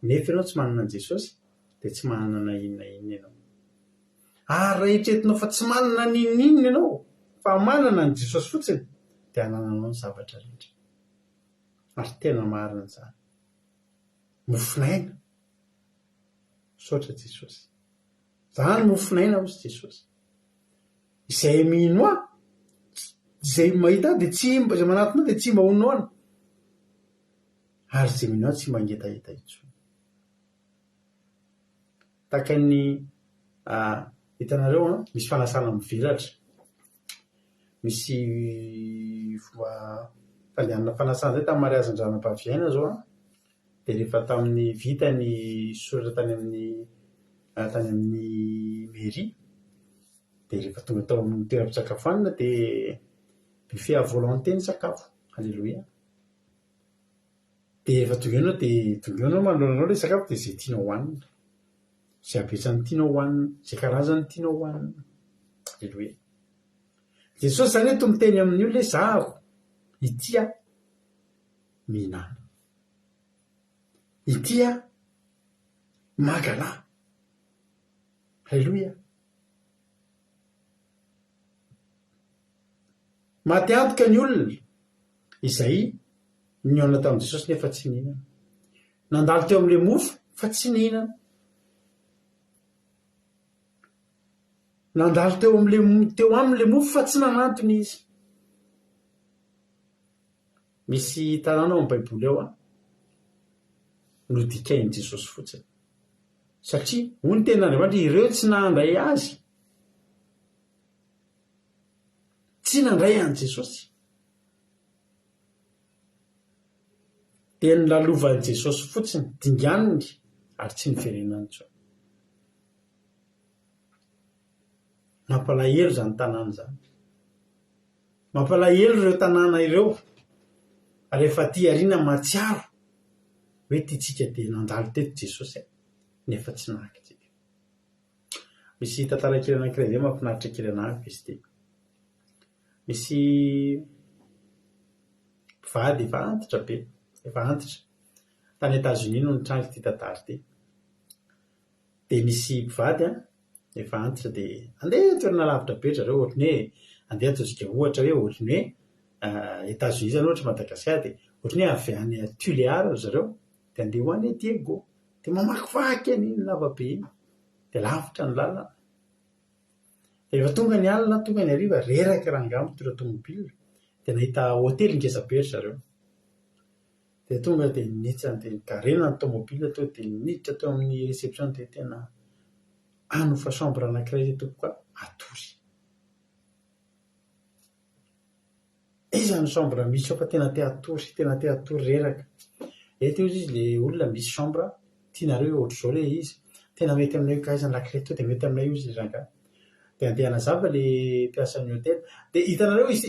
nefa ianao tsy manana an Jesosy dia tsy manana na inona ianao. Ary raha eritreretinao fa tsy manana n'inona ianao fa manana an Jesosy fotsiny dia anananao ny zavatra rehetra. Ary tena marina izany. Mofonaina saotra Jesosy. Zany mofonaina hozy Jesosy. Izay mino izay mahita dia tsy izay manatona dia tsy mba honoana. Ary izay mino tsy mangetaeta intsony. Tahaka ny hitanareo misy fanasana mivelatra. Misy fandehanana fanasana zay tamin'ny mariazy an-dranompaviaina zao dia rehefa tamin'ny vita ny soratra tany amin'ny mairie dia rehefa tonga tao amin'ny toeram-pisakafoanana dia buffet à volonté ny sakafo. Halleloia. Dia rehefa tonga eo dia tonga eo manoloanao ilay sakafo dia izay tianao hohanina. Izay habetsany tianao hohanina, izay karazany tianao hohanina. Halleloia. Jesosy zany eto miteny amin'ny olona hoe zaho ity mihinana. Ity magala. Halleloia. Maty antoka ny olona izay nihaona tamin'i Jesosy nefa tsy nihinana. Nandalo teo amin'ilay mofo fa tsy nihinana. Nandalo teo amin'ilay mofo fa tsy nanantony izy. Misy tanàna ao amin'ny Baiboly ao nodikain'i Jesosy fotsiny. Satria hoy ny tenin'Andriamanitra ireo tsy nandray azy. Tsy nandray an Jesosy. Dia nilalovan'i Jesosy fotsiny, dinganiny ary tsy niverenany intsony. Mampalahelo zany tanàna zany. Mampalahelo ireo tanàna ireo rehefa ty ariana matsiaro hoe tytsika dia nandalo teto Jesosy nefa tsy nankitsika. Misy tantara kely anankiray izay mahafinaritra kely anahy izy ity. Misy mpivady efa antitra be, efa antitra tany Etazonia no nitrangy ity tantara ity. Dia misy mpivady efa antitra dia andeha toerana lavitra be zareo ohatry ny hoe andeha ataontsika ohatra hoe ohatry ny hoe Etazonia zany ohatra Madagasikara dia ohatry ny hoe avy any Tuléar zareo dia andeha ho any Diego dia mamakivaky an'iny lavabe iny dia lavitra ny lalana. rehefa tonga ny alina tonga ny ariva reraka rangamo tora tomobily dia nahita hôtely ngezabe zareo dia tonga dia nitsany dia nikarena ny tomobily to dia niditra teo amin'ny réception dia tena anofa chambre anankiray zay tompoka atory izany chambre misy ao fa tena te atory reraka eto izy le olona misy chambre tianareo ohatr'izao le izy tena mety aminay ka izany lakile to dia mety aminay io izy ranga dia andeha anazava le mpiasan'ny hôtely dia hitanareo izy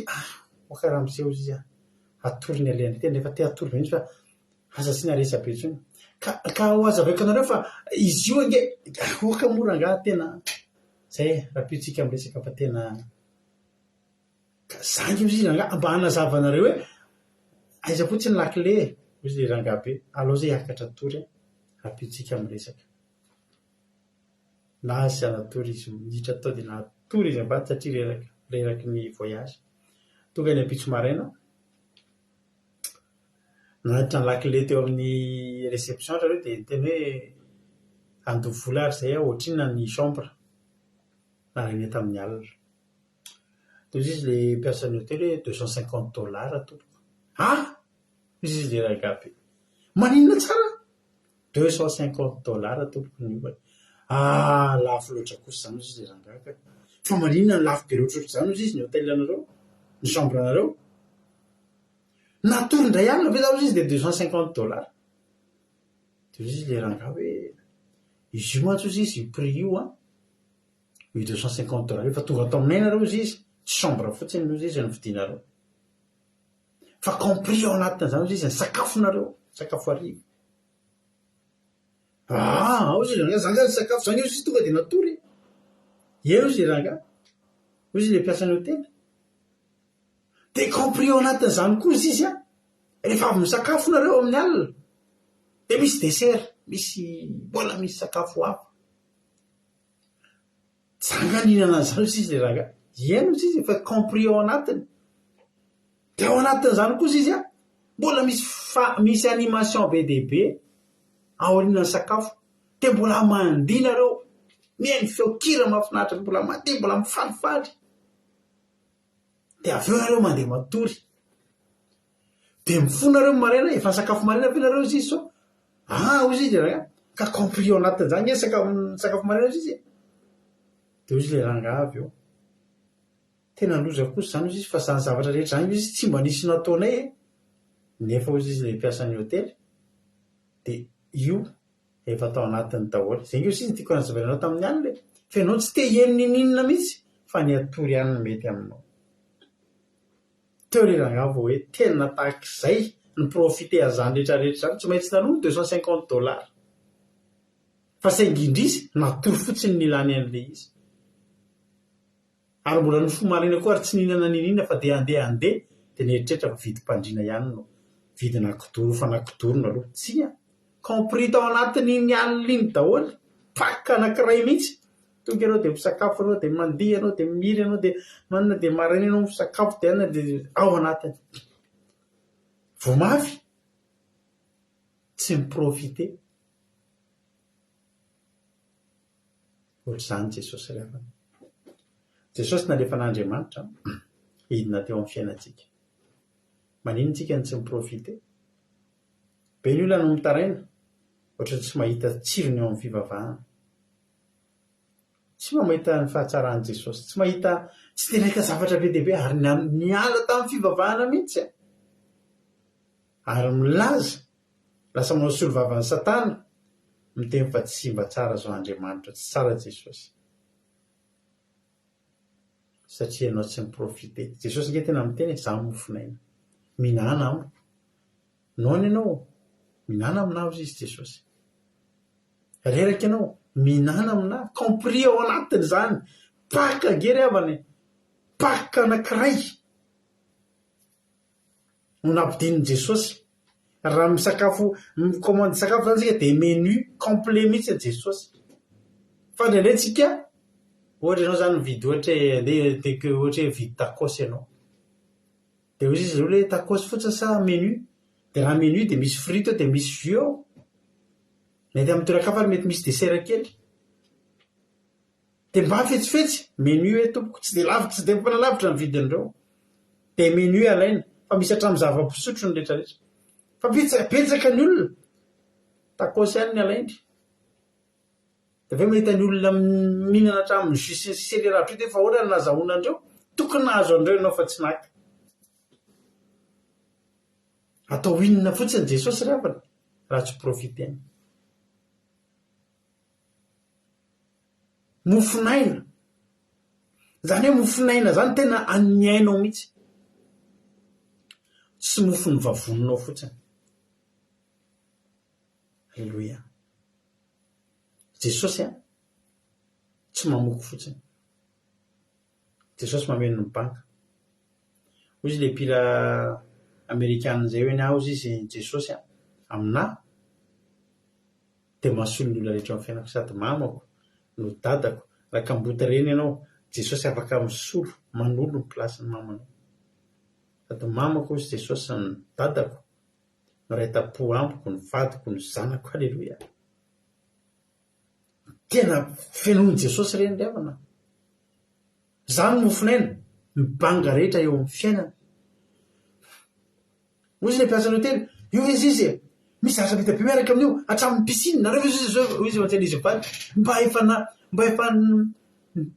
karaha miseho izy atory ny alehany tena efa te atory mihitsy fa aza sy naresa be intsony ka ho azavaiko anareo fa izy io ange oka mora nga tena zay raha-piotsika am'resaka fa tena zangy izy ranga mba hanazavanareo hoe aiza fotsiny lakile izy le ranga be alao zay hiakatra atory raha-piotsika am'resaka na azy anatory izy miditra tao dia natory izy ambady satria reraky ny voyage tonga ny ampitso maraina nanatitra ny lakile teo amin'ny réception zareo dia tena hoe andovola ary zay ohatrina ny chambre na reny tamin'ny alina toy izy le mpiasan'ny hôtely hoe $250 tompoko izy le ragabe maninona tsara $250 tompoko ny lafo loatra kosa zany izy le rangaka fa maninona ny lafo be loatra zany izy ny hôtely anareo ny chambre anareo natory ndray alina ve zaho izy dia $250 dia izy le ranga hoe izy io mantsy izy io prix io io $250 efa tonga atao aminay nareo izy tsy chambre fotsiny io izy ny vidinareo fa compris ao anatin' zany izy ny sakafonareo sakafo arivo ao izy ranga zany zany sakafo zany io izy tonga dia natory eo izy le ranga izy le mpiasan'ny hôtely dia compris ao anatin'izany koa izy rehefa avy misakafo nareo amin'ny alina dia misy dessert misy mbola misy sakafo hafa janganinana zany izy le ranga eno izy efa compris ao anatiny dia ao anatin'izany koa izy mbola misy animation be dia be aorinany sakafo dia mbola mandihy nareo mihaino feokira mahafinaritra mbola mandihy mbola mifalifaly dia avy eo nareo mandeha matory dia mifonareo maraina efa ny sakafo maraina ve nareo izy so izy izy ranga ka compris ao anatin'izany sakafo maraina izy dia izy le ranga avy eo tena loza kosa zany izy fa zany zavatra rehetra zany izy tsy mba nisy nataonay nefa izy le mpiasan'ny hôtely dia io efa atao anatiny daholo zay nge izy tiako anazavainao tamin'ny alina fa ianao tsy te hienininina mihitsy fa ny atory ihany mety aminao teo le ranga vao hoe tena tahak'izay ny profite azany rehetrarehetra zany tsy maintsy tanono $250 fa saingindry izy natory fotsiny ny ilany an'le izy ary mbola nofomaraina koa ary tsy nihinana ninina fa dia andeha dia nieritreritra fa vidy mpandrina ihany no vidy nakidoro fa nakidorona aloha tsia compris tao anatiny ny alina iny daholo paka anankiray mihitsy tonga ianao dia misakafo anao dia mandihy anao dia mihiry anao dia manina dia maraina ianao misakafo dia anina dia ao anatiny vao mafy tsy miprofite ohatr'izany Jesosy rehafany Jesosy nalefa n'Andriamanitra hidina teo amin'ny fiainantsika manino tsika ny tsy miprofite be ny olona no mitaraina ohatra tsy mahita tsirony eo amin'ny fivavahana tsy mba mahita ny fahatsarahan'i Jesosy tsy mahita tsy tenaika zavatra be dia be ary niala tamin'ny fivavahana mihitsy ary milaza lasa manao solovavan'ny Satana miteny fa tsy mba tsara zao Andriamanitra tsy tsara Jesosy satria ianao tsy miprofite Jesosy nge tena miteny izaho mofinaina minana amo noana ianao minana aminahy ozy izy Jesosy reraka ianao minana aminahy compris ao anatiny zany paka gery avany paka anankiray no nampidininy Jesosy raha misakafo mikomandy sakafo zany sika dia menu complet mihitsy Jesosy fa ndraindray tsika ohatra ianao zany mividy ohatra ohatra vidy tacos ianao dia ozy izy le tacos fotsiny sa menu dia raha menu dia misy frite dia misy jus ao mety amin'ny toeran-kafa mety misy desera kely dia mba fetsifetsy menu hoe tompoko tsy dia lavitra tsy dia mpanalavitra ny vidin'ireo dia menu alaina fa misy hatramin'ny zava-pisotro ny rehetrarehetra fa betsaka ny olona takosy ihany ny alaindry dia ve mahita ny olona mihinana hatramin'ny jus seleravitra dia efa ohatra ny nazahoana andreo tokony nahazo andreo ianao fa tsy naka atao inona fotsiny Jesosy rafana raha tsy profiteny mofinaina zany hoe mofinaina zany tena anyainao mihitsy tsy mofo ny vavononao fotsiny alleloia Jesosy a tsy mamoko fotsiny Jesosy mameno ny banka ozy le mpila amerikanina zay hoe ny aho izy Jesosy a amina dia mahasolo ny olona rehetra amin'ny fiainako sady mamako no dadako raha kambota reny ianao Jesosy afaka misolo manolo ny plasiny mamanao sady mamako izy Jesosy ny dadako no raita-po ampoko ny vadiko ny zanako alleloia tena fiainon'ny Jesosy reny riavana zany mofinaina mibanga rehetra eo amin'ny fiainana ozy le mpiasany hotely io izy misy asa vita be miaraka amin'io hatramin'ny piscine nareo izy mantsena izy vady mba efa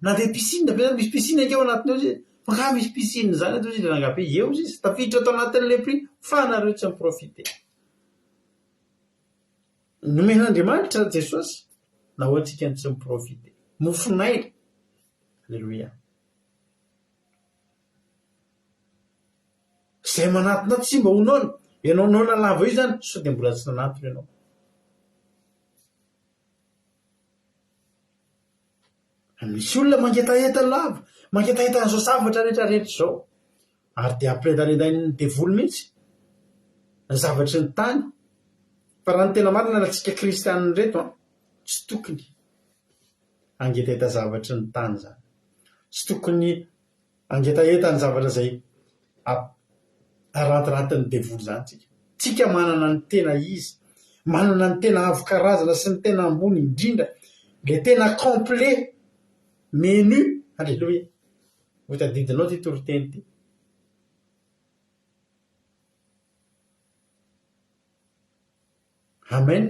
nandeha piscine be misy piscine akeo anatin'io izy fa misy piscine zany atao izy le nangabe eo izy tafiditra atao anatin'le prix fa nareo tsy miprofite nomen'Andriamanitra Jesosy na hoantsika ny tsy miprofite mofinaina alleloia zay manatina tsy mba honona ianao nona lava io zany so dia mbola tsy nanatony ianao misy olona mangetaeta lava mangetaeta n'izao zavatra rehetrarehetra zao ary dia ampiredaredainy devoly mihitsy ny zavatry ny tany fa raha ny tena marina ratsika kristianina reto tsy tokony angetaeta zavatry ny tany zany tsy tokony angetaeta ny zavatra zay arantirantin'ny devoly zany tsika manana ny tena izy manana ny tena avo karazana sy ny tena ambony indrindra le tena complet menu alleloia votadidinao ty toriteny ty amen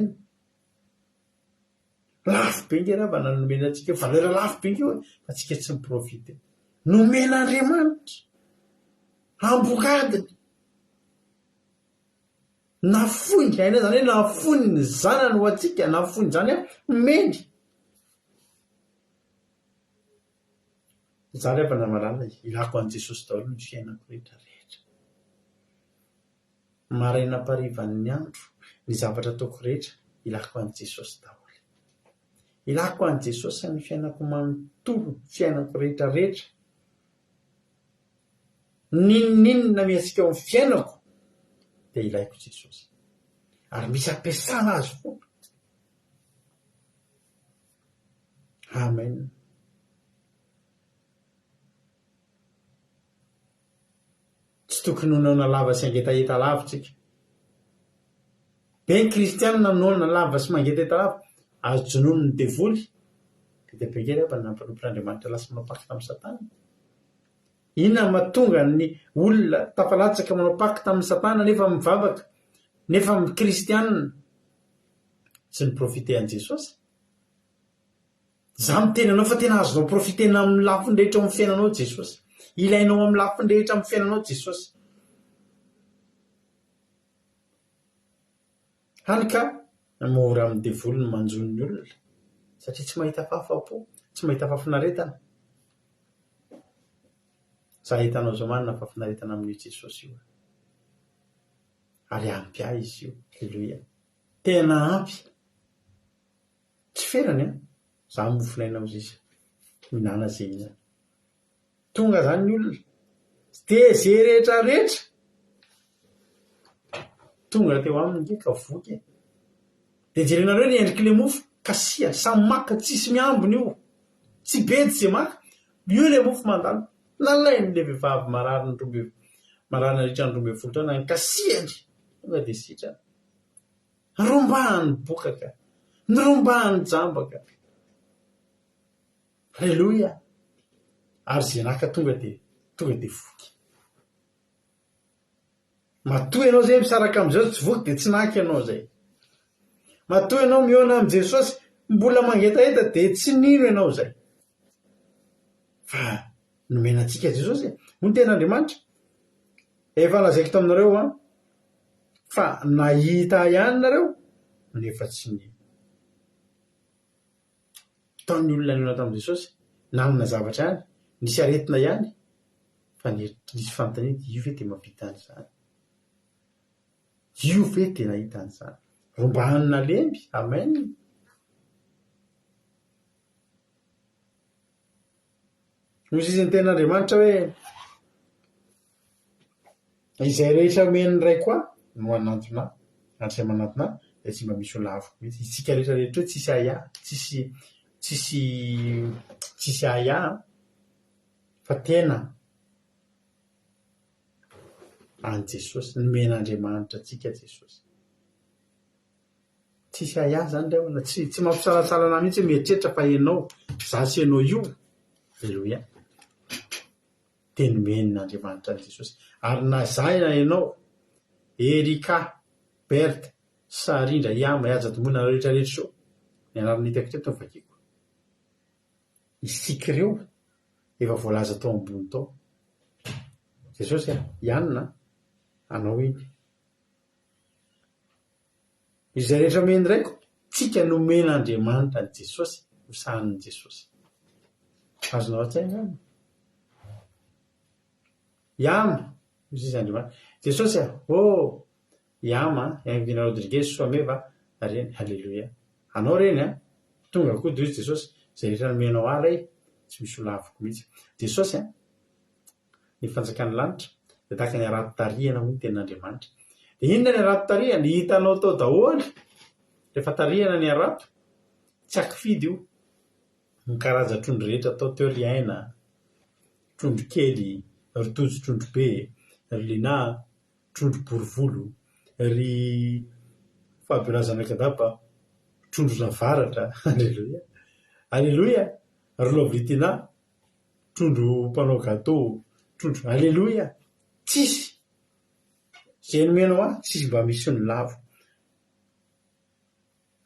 lafo be nge raha va nanomena atsika valera lafo be nkeo fa tsika tsy miprofite nomen'Andriamanitra ambokadiny nafony aina zany hoe nafony ny zanany ho atsika nafony zany a meny za rehefa namalala ilako an' Jesosy daholo ny fiainako rehetrarehetra maraina-parivan'ny andro ny zavatra ataoko rehetra ilako an' Jesosy daholo ilako an' Jesosy ny fiainako manontolo fiainako rehetrarehetra ninonina miatsika ao amin'ny fiainako dia ilaiko Jesosy ary misy ampiasana azy foana amen tsy tokony nonaona lava sy angetaeta lava tsika be ny kristianina nonaona lava sy mangetaeta lava azo jonono ny devoly dia be ngery ava nampanompon'Andriamanitra lasa manao pakta amin'ny Satana inona mahatonga ny olona tafalatsaka manao pakta amin'ny Satana nefa mivavaka nefa amin'ny kristianina tsy ny profite an' Jesosy za miteny anao fa tena azonao profitena amin'ny lafiny rehetra amin'ny fiainanao Jesosy ilainao amin'ny lafiny rehetra amin'ny fiainanao Jesosy hany ka mora amin'ny devoly ny manjony ny olona satria tsy mahita fahafapo tsy mahita fahafinaretana za hitanao zao manina fahafinaretana amin'io Jesosy io ary ampy ahy izy io alleloia tena ampy tsy ferany a za mofinaina ao izy minana zay iny zany tonga zany ny olona dia zay rehetra rehetra tonga teo aminy ngeka voky dia jerenareo ny endrik'le mofo kasia samy maka tsisy miambiny io tsy bedy zay maka io le mofo mandalo lalainy le vehivavy mararina ritra ny 12 taona ny kasiany tonga dia sitrany rombahany bokaka nyrombahan'ny jambaka Alleloia. Ary zay naka tonga de voky. Matoy ianao zay misaraka am'izao tsy voky de tsy naky ianao zay. Matoy ianao miona am' Jesosy mbola mangetaheta de tsy nino ianao zay. Fa nomenantsika Jesosy no ten'Andriamanitra. Efa lazaiko taminareo fa nahita ihany nareo nefa tsy nino. Tamin'ny olona niona tamin'i Jesosy namina zavatra ihany, nisy aretina ihany, fa nisy fanontaniana io ve de mahavita an'izany? Io ve de nahita an'izany? Rombanina lemby, amen. Hoy izy ny ten'Andriamanitra hoe izay rehetra men'ny ray koa no anantona, ary izay manantona dia tsy mba misy ho lavo mihitsy. Isika rehetrarehetra hoe tsisy aya, tsisy aya, fa tena any Jesosy, nomen'Andriamanitra antsika Jesosy. Tsisy aya zany reona, tsy mampisalatsalana mihitsy mieritreritra fa ianao, zasy ianao io. Alleloia. Dia nomen'Andriamanitra any Jesosy. Ary na zaina ianao, Erika, Berta, Sarindra, Iama, Ajatomona rehetrarehetra sao, ny anaran'ny hitako teto ny vakiko. Isika ireo efa voalaza tao ambony tao. Jesosy ianona, anao iny. Izay rehetra meny raiko, tsika nomen'Andriamanitra ny Jesosy, ho sahan'ny Jesosy. Azonao an-tsaina any. Iama, misy izy Andriamanitra. Jesosy Iama, Invina Rodriguez Soameva, reny, halleluia. Anao reny tonga koa de izy Jesosy, izay rehetra nomenao ary tsy misy ho lavoko mihitsy. Jesosy ny fanjakany lanitra, dia tahaka ny arato-tarihana moa ny ten'Andriamanitra. Dia inona ny arato-tarihana? Ny hitanao tao daholo, rehefa tarihana ny arato, tsy akifidy io. Ny karaza trondro rehetra atao teo ry aina, trondro kely, ry tojo trondro be, ry lina, trondro borovolo, ry fahaberazana kadapa, trondro navaratra, alleluia. Alleluia. Ry lovritina, trondro mpanao gâteau, trondro, alleluia. Tsisy. Zay nomenao tsisy mba misy ny lavo.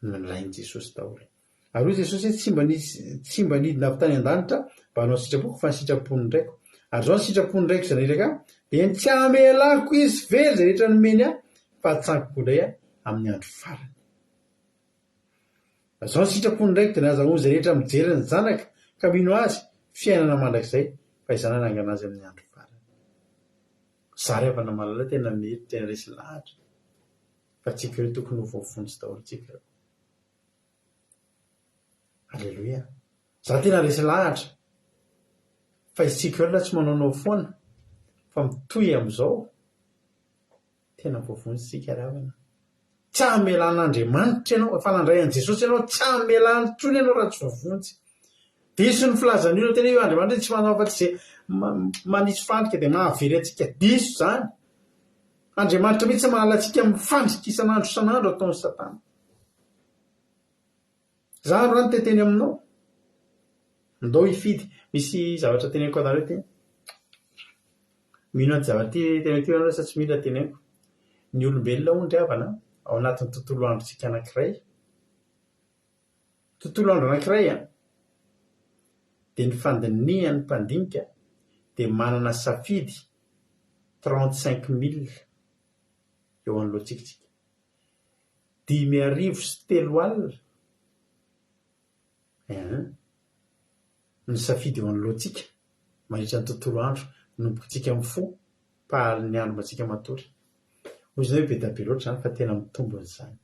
Nolainy Jesosy daholo. Ary Jesosy tsy mba nidina avy tany an-danitra mba hanao sitrapoko fa ny sitrapony ndraiko. Ary zao ny sitrapony ndraiko zay niraka dia ny tsy hamelako izy very zay rehetra nomeny fa hatsangiko indray amin'ny andro farany. Zao ny sitrapony ndraiko dia nahazahoany zay rehetra mijery ny zanaka ka mino azy fiainana mandrakizay fa izany hanangana azy amin'ny andro farany. Zary havana malala tena mety, tena resy lahatra. Fa tsika ireo tokony ho voafontsy daholo tsika ireo. Alleluia. Za tena resy lahatra. Fa isika ireo tsy manaonao foana fa mitoy amin'izao. Tena voafontsy tsika ravana. Tsy hamelan'Andriamanitra ianao, fa nandray an' Jesosy ianao, tsy hamelany intsony ianao raha tsy voafontsy. Diso ny filazan'io tena io Andriamanitra tsy manao afa-tsy izay manisy fandrika dia mahavery antsika. Diso zany. Andriamanitra mihitsy mahala antsika mifandrika isan'andro isan'andro ataon'ny Satana. Za rano teteny aminao. Ndao hifidy. Misy zavatra teneniko anareo teny. Mino anty zavatra ty teneniko ianareo sa tsy mila teneniko. Ny olombelona hono ry havana ao anatin'ny tontolo androntsika anankiray. Tontolo andro anankiray dia ny fandinihan'ny mpandinika dia manana safidy 35,000 eo anoloantsika. 5,300 ny safidy eo anoloantsika mandritra ny tontolo andro nombokontsika mifo pahalin'ny andro mba tsika matory. Hoy izany hoe be da be loatra zany fa tena mitombony izany.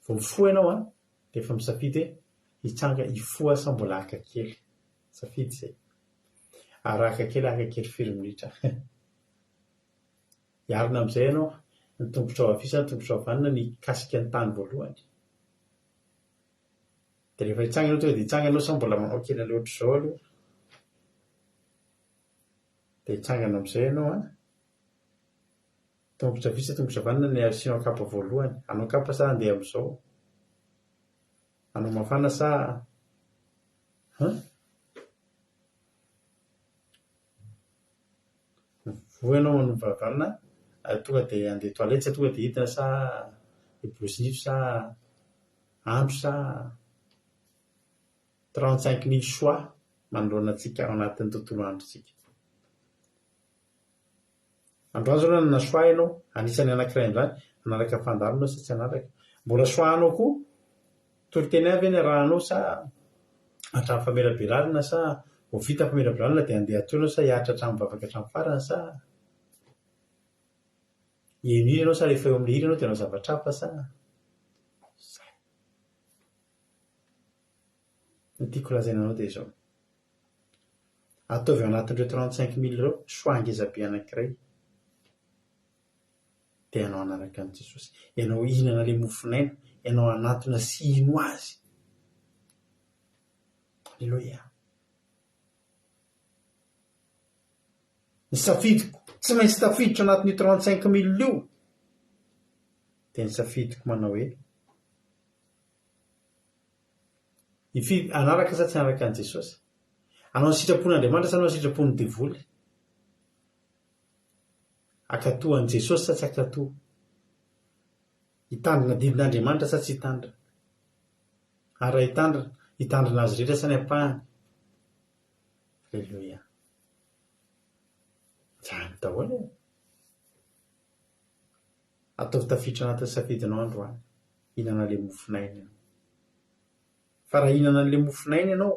Vao mifo ianao dia efa misafidy hoe hitsanga hifoha sa mbola haka kely. Safidy izay. Ary haka kely firy minitra. Iarina amin'izay ianao ny tongotra ao avisa, ny tongotra ao avanana ny kasika ny tany voalohany. Dia rehefa hitsanga ianao tonga dia hitsanga ianao sa mbola manao kely ilay ohatr'izao aloha. Dia hitsangana amin'izay ianao tongotra avisa, tongotra avanana ny asianao kapa voalohany. Anao kapa sa andeha amin'izao? Anao mafana sa voanao manovavalina tonga dia andeha toilette sa tonga dia hitana sa brosnifo sa andro sa 35 000 choix manoloana antsika ao anatin'ny tontolo androtsika. Androany zao na choix ianao anisany anankiray amin'izany anaraka fandaronao sa tsy anaraka, mbola choix-nao koa toro-teny avy eny rahanao sa hatramin'ny famelabelalina sa ho vita famelabelalina dia andeha atoanao sa hiaritra hatramin'ny bavaka hatramin'ny farany sa eny ianao sa rehefa eo amin'ny hira ianao dia anao zavatra hafa sa zay. Ny tiako lazaina anao dia izao, ataovy ao anatin'ireo 35 000 ireo choix ngezabe anankiray dia ianao anaraka an'i Jesosy, ianao hihinana ilay mofinaina, ianao anatona sy hino azy. Alleluia. Ny safidiko tsy maintsy tafiditra anatin'ny 35 000 io dia ny safidiko manao hoe anaraka sa tsy anaraka an'i Jesosy, anao ny sitrapon'Andriamanitra sa anao ny sitrapon'ny devoly, akatoa an'i Jesosy sa tsy akatoa, hitandrina didin'Andriamanitra sa tsy hitandrina, ary hitandrina azy rehetra sa ny ampahany. Alleluia. Zany daholo e. Ataovy tafiditra anatin'ny safidinao androany, hihinana ilay mofinaina ianao. Fa raha hihinana an'ilay mofinaina ianao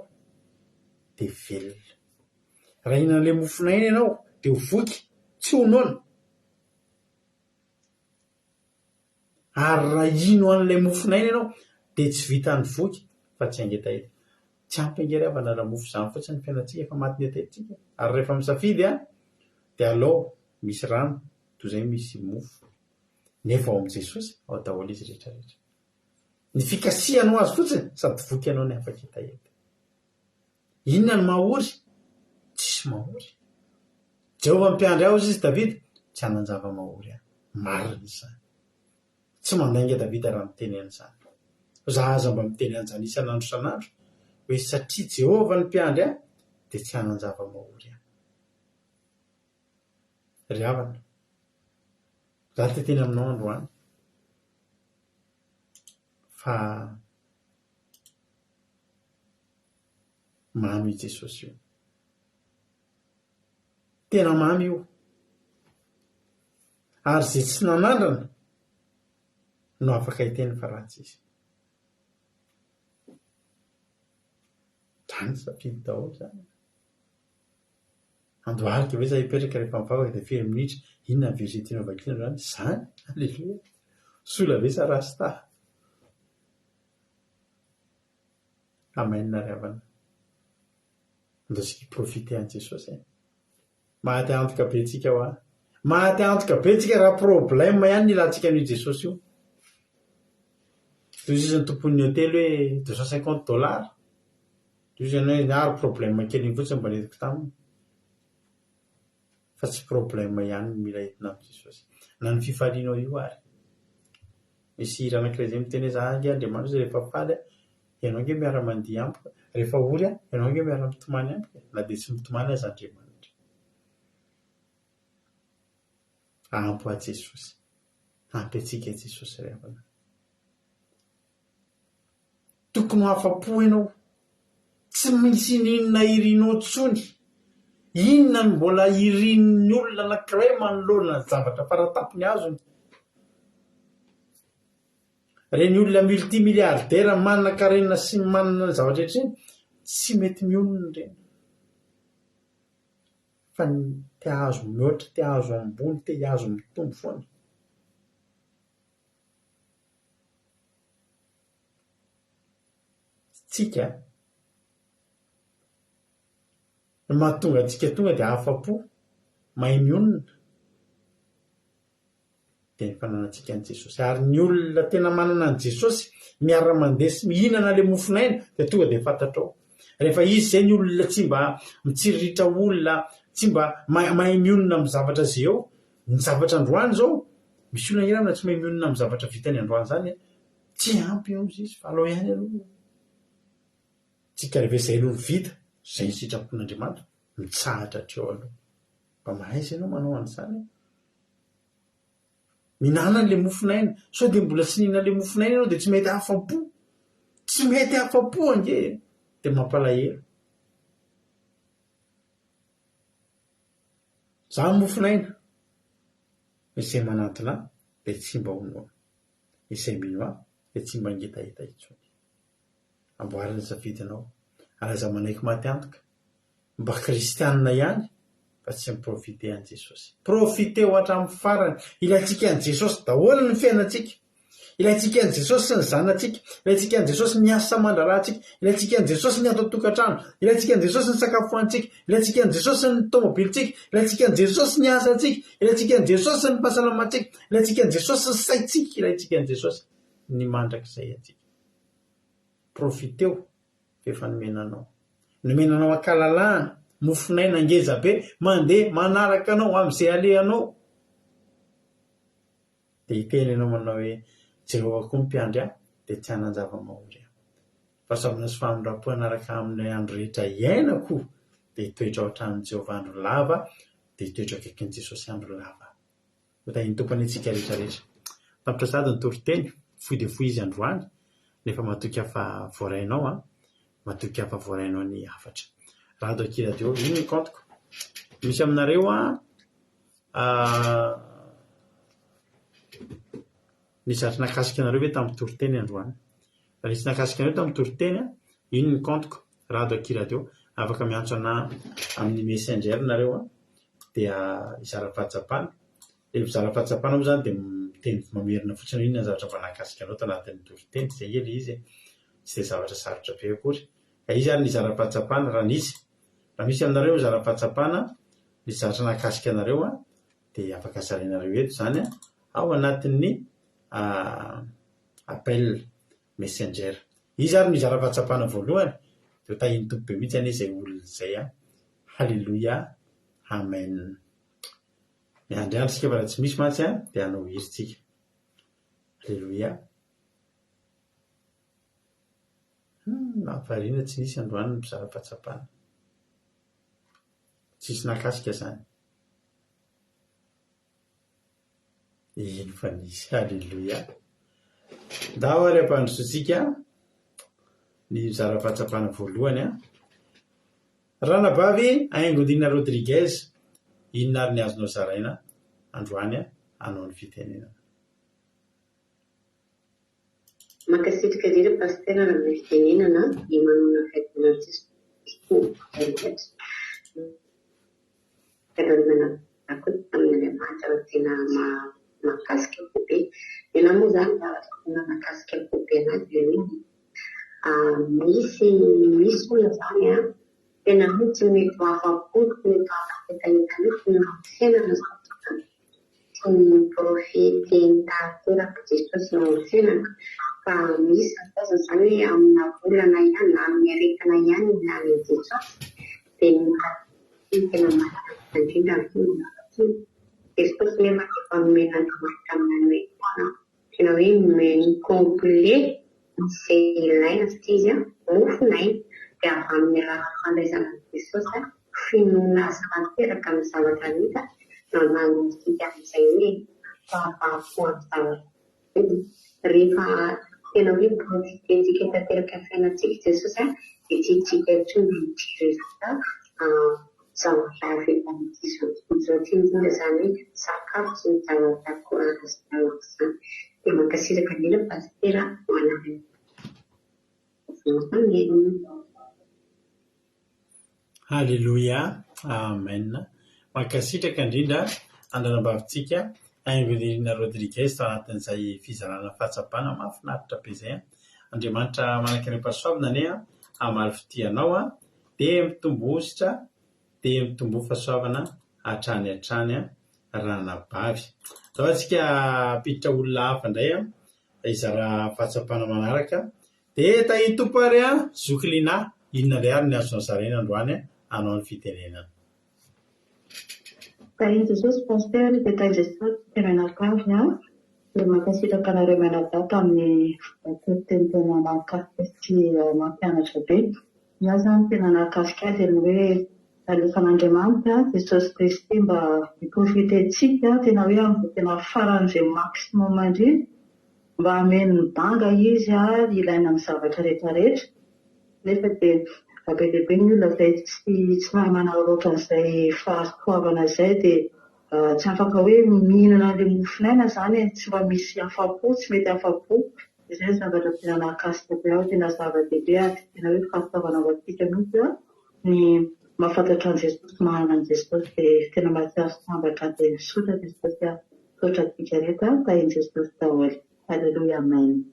dia velona, raha hihinana an'ilay mofinaina ianao dia ho voky, tsy ho noana. Ary raha hino an'ilay mofinaina ianao dia tsy vita ny voky fa tsy angetaheta. Tsy ampy angery avana raha mofo izany fotsiny ny fiainantsika, efa maty ny atetitsika. Ary rehefa misafidy dia alao misy rano toy izay misy mofo, nefa ao amin'i Jesosy ao daholo izy rehetrarehetra. Ny fikasihanao azy fotsiny sady voky ianao ny afaka hetaheta. Inona ny mahory? Tsisy mahory. Jehovah mpiandry aho izy Davida tsy hanan-java mahory aho. Marina izany. Tsy mandainga Davida raha miteny an'izany. Zaho aza mba miteny an'izany isan'andro isan'andro hoe satria Jehovah ny mpiandry aho dia tsy hanan-java mahory aho. Ry havana, za teteny aminao androany fa mamy i Jesosy io, tena mamy io, ary zay tsy nanandrana no afaka hiteny fa ratsy izy. Zany safidy daholo zany. Andohalika ve za hipetraka rehefa mivavaka dia firy minitra, inona ny verset tianao vakiana zany? Zany, alleluia. Sola ve sa rasta? Amen ry havana. Andao sika profite an'i Jesosy. Mahaty antoka be tsika ho ahy. Mahaty antoka be tsika raha problème ihany ny ilantsika an'io Jesosy io. Toy izy ny tompon'ny hôtely hoe $250. Toy izy hoe ary problème kely iny fotsiny mba netiko taminy. Fa tsy problème ihany mila entina amin'i Jesosy. Na ny fifalianao io ary. Misy hira anankiray izay miteny hoe za ange Andriamanitra rehefa faly ianao ange miara-mandihy amiko, rehefa ory ianao ange miara-mitomany amiko, na dia tsy mitomany aza Andriamanitra. Ampy a Jesosy. Ampy antsika Jesosy ry havana. Tokony ho afa-po ianao. Tsy misy inona irinao tsony. Inona ny mbola irin'ny olona anankiray manoloana ny zavatra faratapony azony. Reny olona multimilliardaire manana karenina sy manana ny zavatra rehetra iny tsy mety mionona ireny. Fa ny te hahazo mihoatra, te hahazo ambony, te hahazo mitombo foana. Tsika ny mahatonga antsika tonga dia afa-po, mahay mionona dia ny fananantsika an'i Jesosy. Ary ny olona tena manana an'i Jesosy miara-mandeha sy mihinana ilay mofinaina dia tonga dia fantatrao. Rehefa izy izay ny olona tsy mba mitsiriritra olona, tsy mba mahay mionona amin'ny zavatra izay eo, ny zavatra androany izao, misy olona iray tsy mahay mionona amin'ny zavatra vitany androany izany, tsy ampy eo izy fa alao ihany aloha. Tsika rehefa izay aloha vita, izay ny sitrapon'Andriamanitra, mitsahatra hatreo aloha. mba mahay ianao manao an'izany minana an'le mofonaina sao dia mbola tsy nihina le mofonaina ianao dia tsy mety hafa-po tsy mety hafa-po ange dia mampalahelo za mofonaina izay manatona dia tsy mba honoa izay mino aho dia tsy mba ngitahita intsony amboarina safidinao araza manaiky maty antoka mba kristianina ihany fa tsy miprofite an' Jesosy profite ho hatramin'ny farany ilayntsika an' Jesosy daholo ny fiainantsika ilayntsika an' Jesosy sy ny zanantsika ilayntsika an' Jesosy ny asa mandrarahantsika ilayntsika an' Jesosy ny ato tokantrano ilayntsika an' Jesosy ny sakafoantsika ilayntsika an' Jesosy ny tomobilitsika ilayntsika an' Jesosy ny asantsika ilayntsika an' Jesosy ny fahasalamantsika ilayntsika an' Jesosy ny saitsika ilayntsika an' Jesosy ny mandrakizay atsika profiteo efa nomenanao nomenanao akalalahana mofinaina ngeza be mandeha manaraka anao amin'izay alehanao dia hiteny ianao manao hoe Jehovah koa mimpiandry aho dia tsy hanan-java-mahory aho fa samina sy famindrapo anaraka amin'ny andro rehetra iainako dia hitoetra ao hatramin'ny Jehovah andro lava dia hitoetra akaikin'i Jesosy andro lava hotahiny tompony antsika rehetrarehetra tapitra sady ny toriteny foy dia foy izy androany nefa matoky hafa voarainao matoky hafa voarainao ny hafatra rado akiradio iny ny kantoko misy aminareo nisy ary nakasika anareo hoe tamin'ny toriteny androany fa nisy nakasika anareo tamin'ny toriteny iny ny kantoko rado akiradio afaka miantso ana amin'ny messenger nareo dia izara-pahatsapana ilay izara-pahatsapana moa zany dia miteny mamerina fotsiny inona zavatra mba nakasika anao tanatin'ny toriteny zay ely izy tsy dia zavatra sarotra be akory ka izy ary ny izara-pahatsapana raha misy aminareo izara-pahatsapana ny zavatra nakasika anareo dia afaka zarainareo eto zany ao anatin'ny appel messenger izy ary ny izara-pahatsapana voalohany dia tahiny tompo be mihitsy izay olona izay halleloia amen miandriandritsika fa raha tsy misy mantsy dia hanao hiritsika halleloia nampariana tsy nisy androany ny mizara-pahatsapana tsisy nakasika zany ino fa nisy halleloia ndao ary ampandrosotsika ny mizara-pahatsapana voalohany Ranabavy Aingodina Rodriguez inona ary ny azonao zaraina androany hanao ny fitenenana makasitraka indrindra pastera raha ny fitenenana ny manana fitenenana kadalmana amin'ny Andriamanitra tena mahakasika be tena moa zany mahakasika be anazy misy olona zany tena mitsy mety afa-po mety afaketahitanety na fiainana tsy miprofity nitateraka Jesosy no fiainana fa misy aza zany hoe amina volana ihany na amin'ny aretina ihany na ny Jesosy dia tena mahakasika indrindra Jesosy nefa efa nomena Andriamanitra amin'ny hoe tena hoe nomeny complet izay ilaina satria izy mofinaina dia avy amin'ny alalan'ny fandraisana Jesosy finoana azy tanteraka amin'ny zavatra hita nanosika amin'izay hoe fahafahapo amin'ny zavatra rehefa tena hoe profitentsika tanteraka ny fiainantsika Jesosy dia tsy tsika intsony mijery zavatra izao ty indrindra zany hoe sakafo sy ny zavatra zany dia mankasitraka indrindra pastera manana halleloia amen mankasitraka indrindra andranambavitsika Aingodina Rodriguez tao anatin'izay fizarana fahatsapana mahafinaritra be izay Andriamanitra manaka ny pasoavina ane amaly fitianao dia mitombositra dia mitombo fahasoavana hatrany Ranabavy zao antsika apiditra olona hafa indray izara fahatsapana manaraka dia tahiny tompo ary Zoklina inona indray ary ny azonao zaraina androany hanao ny fitenenana tahiny Jesosy pastera dia tahiny Jesosy tenenakavy dia mankasitraka anareo mianadato amin'ny tena mahakasika sy mampianatra be. Ia zany tena nakasika azy ny hoe alefan'Andriamanitra Jesosy Kristy mba hiprofitentsika tena hoe amin'ny tena faran'izay maximum indrindra mba hameno ny banga izy ilaina amin'ny zavatra rehetrarehetra nefa dia be dia be ny olona izay tsy mahay manao loatran'izay fahasoavana izay dia tsy afaka hoe mihinana an'ilay mofinaina izany tsy mba misy afa-po tsy mety afa-po izay ny zavatra tena nahakasika be aho tena zava-dehibe ary tena hoe fahasoavana ho antsika mihitsy ny mahafantatra an'i Jesosy manana an'i Jesosy dia tena mahatsiaro sambatra dia misotra Jesosy sotra antsika rehetra tahin'i Jesosy daholo. Halleluja, amen.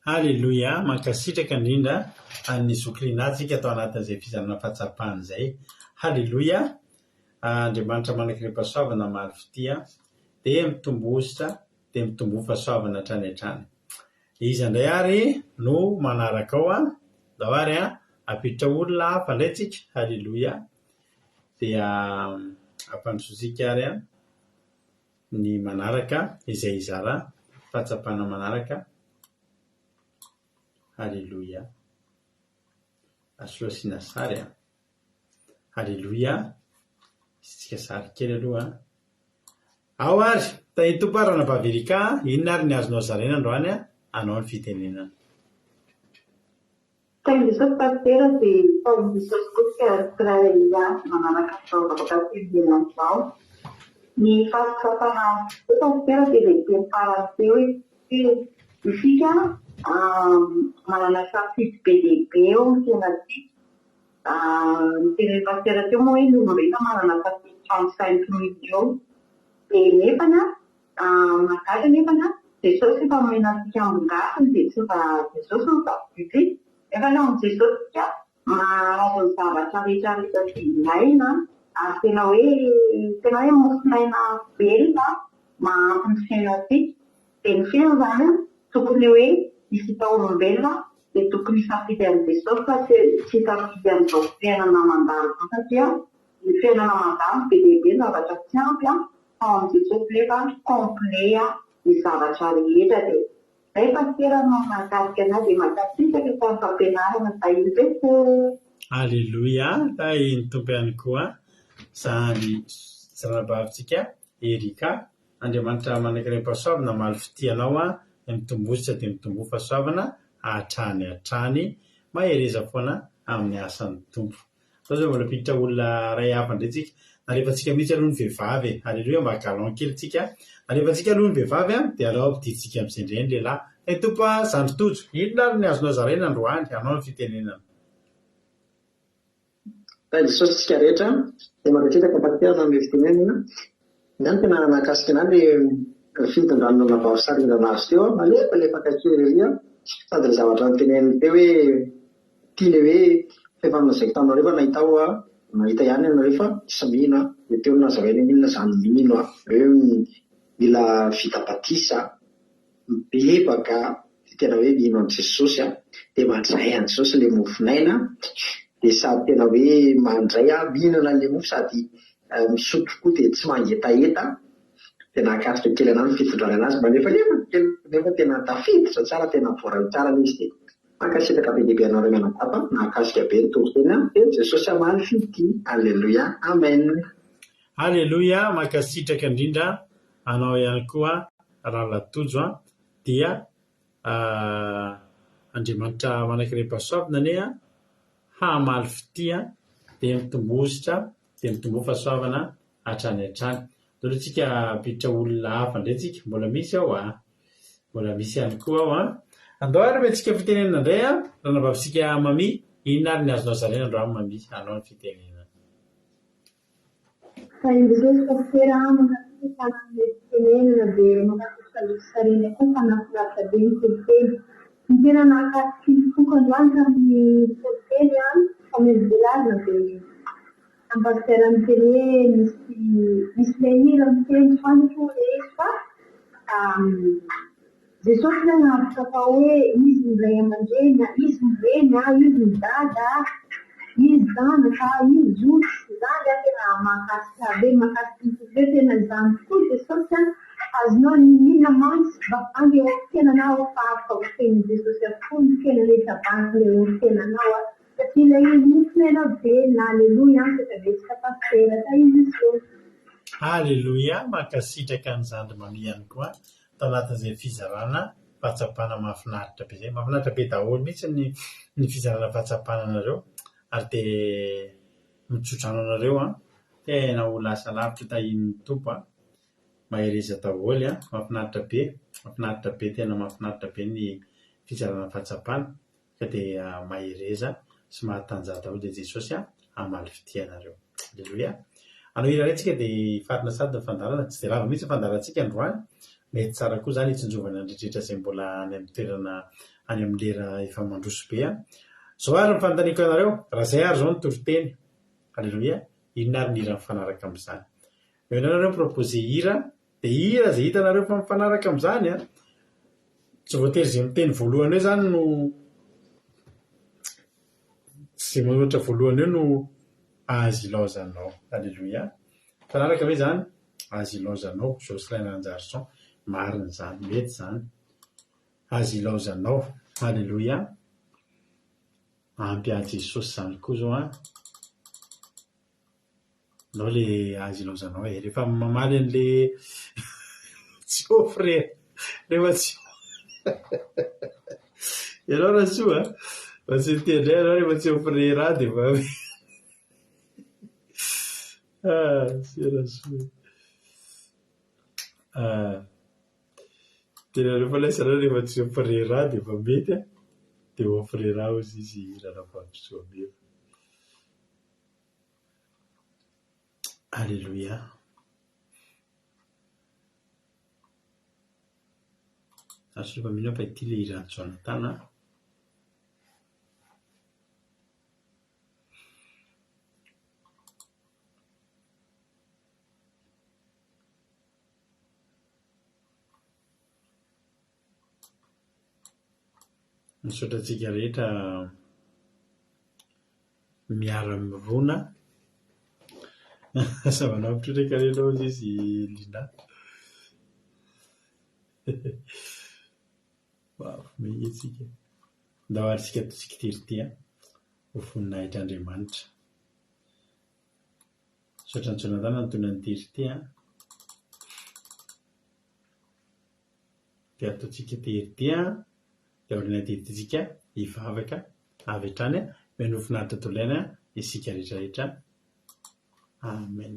Halleluja, mankasitraka indrindra ny zokirinantsika atao anatin'izay fizarana fahatsapahana izay. Halleluja, Andriamanitra manankiram-pahasoavana maro fitia dia mitombositra dia mitombo fahasoavana hatrany hatrany. Izy indray ary no manaraka ao dao ary apiditra olona hafa indray tsika. Halleluja, dia ampandrosotsika ary ny manaraka izay izara fahatsapahana manaraka. Halleluja, asolasiana sary Halleluja, isitsika sary kely aloha ao ary tahiny tompo ary Ranabavirika, inona ary ny azonao zaraina androany anao ny fitenenana. Tain'i Jesosy pasitera dia tain'i Jesosy kosa Israelia manaraka fitaovaka fidiana izao. Ny fahatsapahana pasitera dia lehibe faran'izay hoe isika manana safidy be lehibe eo ny fiainantsika. Ny teny pasitera teo moa hoe ny olombelona manana safidy 35 million. Dia nefana mahagaga nefana Jesosy efa omena antsika ambongasiny dia tsy mba Jesosy no safidy. Efa ny amin'ny Jesosy ka mahazo ny zavatra rehetrarehetra sy ilaina ary tena hoe mofinaina velona mahampy ny fiainantsika. Dia ny fiaina izany tokony hoe isika olombelona dia tokony safidy amin'ny Jesosy fa tsy safidy amin'izao fiainana mandalo satria ny fiainana mandalo be lehibe ny zavatra tsy ampy ao amin'ny Jesosy rehefa complet ny zavatra rehetra dia izay pasitera no mahakasika anazy dia mahakasika rehefa ny fampianarana tahiny reto. Halleluja, tahiny tompo ihany koa zany zanabavintsika Erika. Andriamanitra manankiram-pahasoavana maro fitianao mitombositra dia mitombo fahasoavana hatrany hatrany mahereza foana amin'ny asan'ny tompo. Sao zao mbola piditra olona ray hafa indray tsika na rehefa tsika mihitsy aloha ny vehivavy. Halleluja, mba galon kely tsika na rehefa tsika aloha ny vehivavy dia alao ampiditsika amin'izay indray ny lehilahy. Tay tompo zandry tojo, inona ary ny azonao zaraina androany anao ny fitenenana. Tain'i Jesosy tsika rehetra dia mankasitraka pasitera amin'ny fitenenana. Izany tena nahakasika anazy fitondranona vavosary indanazy teo malefaka kely ery sady ny zavatra niteneniny teo hoe tiany hoe efa amin'izay taminao rehefa nahita ihany ianao rehefa tsy mino dia teo nazavaina inona izany mino hoe mila vita batisa mibebaka tena hoe mino an'i Jesosy dia mandray an'i Jesosy ilay mofinaina dia sady tena hoe mandray mihinana ilay mofo sady misotro koa dia tsy mangetaheta dia nahakasika kely anao ny fitondrana azy mba nefa tena tafiditra tsara tena voarany tsara izy dia mankasitraka be lehibe anao ray manatapa nahakasika be ny tompotena dia Jesosy amaly fity. Halleluja, amen. Halleluja, mankasitraka indrindra anao ihany koa Ralatojo dia Andriamanitra manankiram-pahasoavana anie hamaly fitia dia mitombositra dia mitombo fahasoavana hatrany hatrany. Dolo tsika piditra olona hafa indray tsika mbola misy ao mbola misy ihany koa ao andao ary mentsika fitenenana indray ranabavitsika mami, inona ary ny azonao zaraina androany mami anao ny fitenenana. Tain'i Jesosy pasitera makasika amin'ny fitenenana dia makasika sarina koa fanafiravitra be ny toloteny. Ny tena nahakasika koa androany tamin'ny toloteny famezivelazana dia pasitera miteny hoe misy ilay hira miteny fantatra hoe fa Jesosy ilay nahavotra fa hoe izy ny ray aman-dreny, izy ny reny, izy ny dada, izy zanaka, izy zoky, izany tena mahakasika be mahakasika ny tokoe tena izany tokoa Jesosy azonao ny mila mantsy mba bangy eo fiainanao fa afaka ho fen'i Jesosy avokoa ny fiaina rehetra bangy eo fiainanao satria ilay izy mihitsy ianao velona aleloia tetavetsika taferaka izy Alleluia, mankasitraka ny zandrimamy ihany koa tao anatin'izay fizarana fahatsapana mahafinaritra be izay. Mahafinaritra be daholo mihitsy ny fizarana fahatsapana anareo ary dia mitsodrano anareo tena ho lasa lavitra tahin'ny tompo mahereza daholo mahafinaritra be tena mahafinaritra be ny fizarana fahatsapana ka dia mahereza sy mahatanjaka daholo dia Jesosy hamaly fitia anareo. Alleluia. Anao irarentsika dia farina sady ny fandarana, tsy dia lava mihitsy fandarantsika androany, mety tsara koa izany hitsinjovana ny rehetra izay mbola any amin'ny toerana any amin'ny lera efa mandroso be. Zao ary ny fanontaniako anareo, raha izay ary izao ny toriteny. Alleluia. Inona ary ny hira mifanaraka amin'izany? Eo ianareo propose hira, dia hira izay hitanareo fa mifanaraka amin'izany tsy voatery izay miteny voalohany eo izany no tsy ohatra voalohany eo no azo ilaozanao. Alleluia. Fanaraka ve izany? Azo ilaozanao. Jocelyn Anjarson. Marina izany. Mety izany. Azo ilaozanao. Alleluia. Ampy Jesosy izany koa izao Nao le azo ilaozanao rehefa mamaly an'le tsy ofre rehefa tsy ianao raha soa fa tsy mitendray ianao rehefa tsy ofre raha dia fa tena rehefa laisanao rehefa tsy ofre raha dia fa mety dia ofre raha ozy izy rarafampisoa be. Alleluia. Azo efa mino fa ity le iran'ny Jonathan misaotra antsika rehetra miara-mirona savanavitra ndraika renao izy Lina. Mehitsika ndao aritsika totsika tery ho voninahitra Andriamanitra. Misaotra ny Jonathan nantony ny tery dia ataontsika tery dia olona tetintsika hivavaka avy hatrany meno finaritra tolaina isika rehetrarehetra. Amen.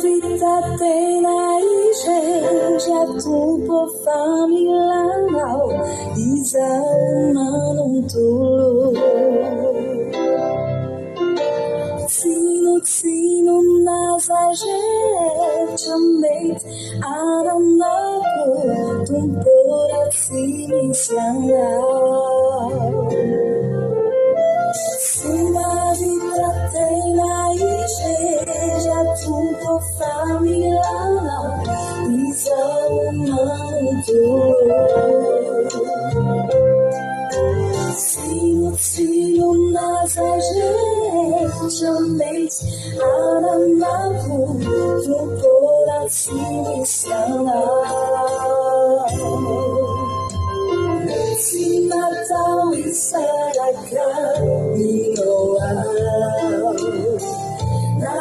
Vita tena igreja tupo familhanao izao manontolo sino Nazareth mate ananako tumpora sinisianao Sima vita tena igreja tupo familhanao izao manontolo sino Nazareth mate ananako tumpora sinisianao Si Natal isaraka Noel na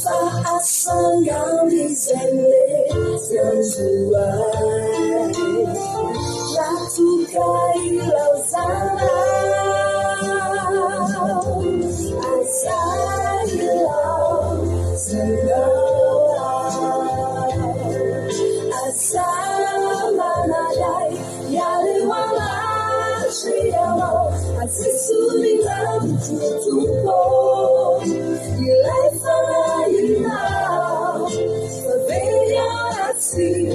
Fa asangang dizele Yanzuai Jatu kailau sana Asailau sana Samanadai, Yaliwala, Shriamo, Atsitsuni Lam Tutupo, you life for you now, Favelia at sea,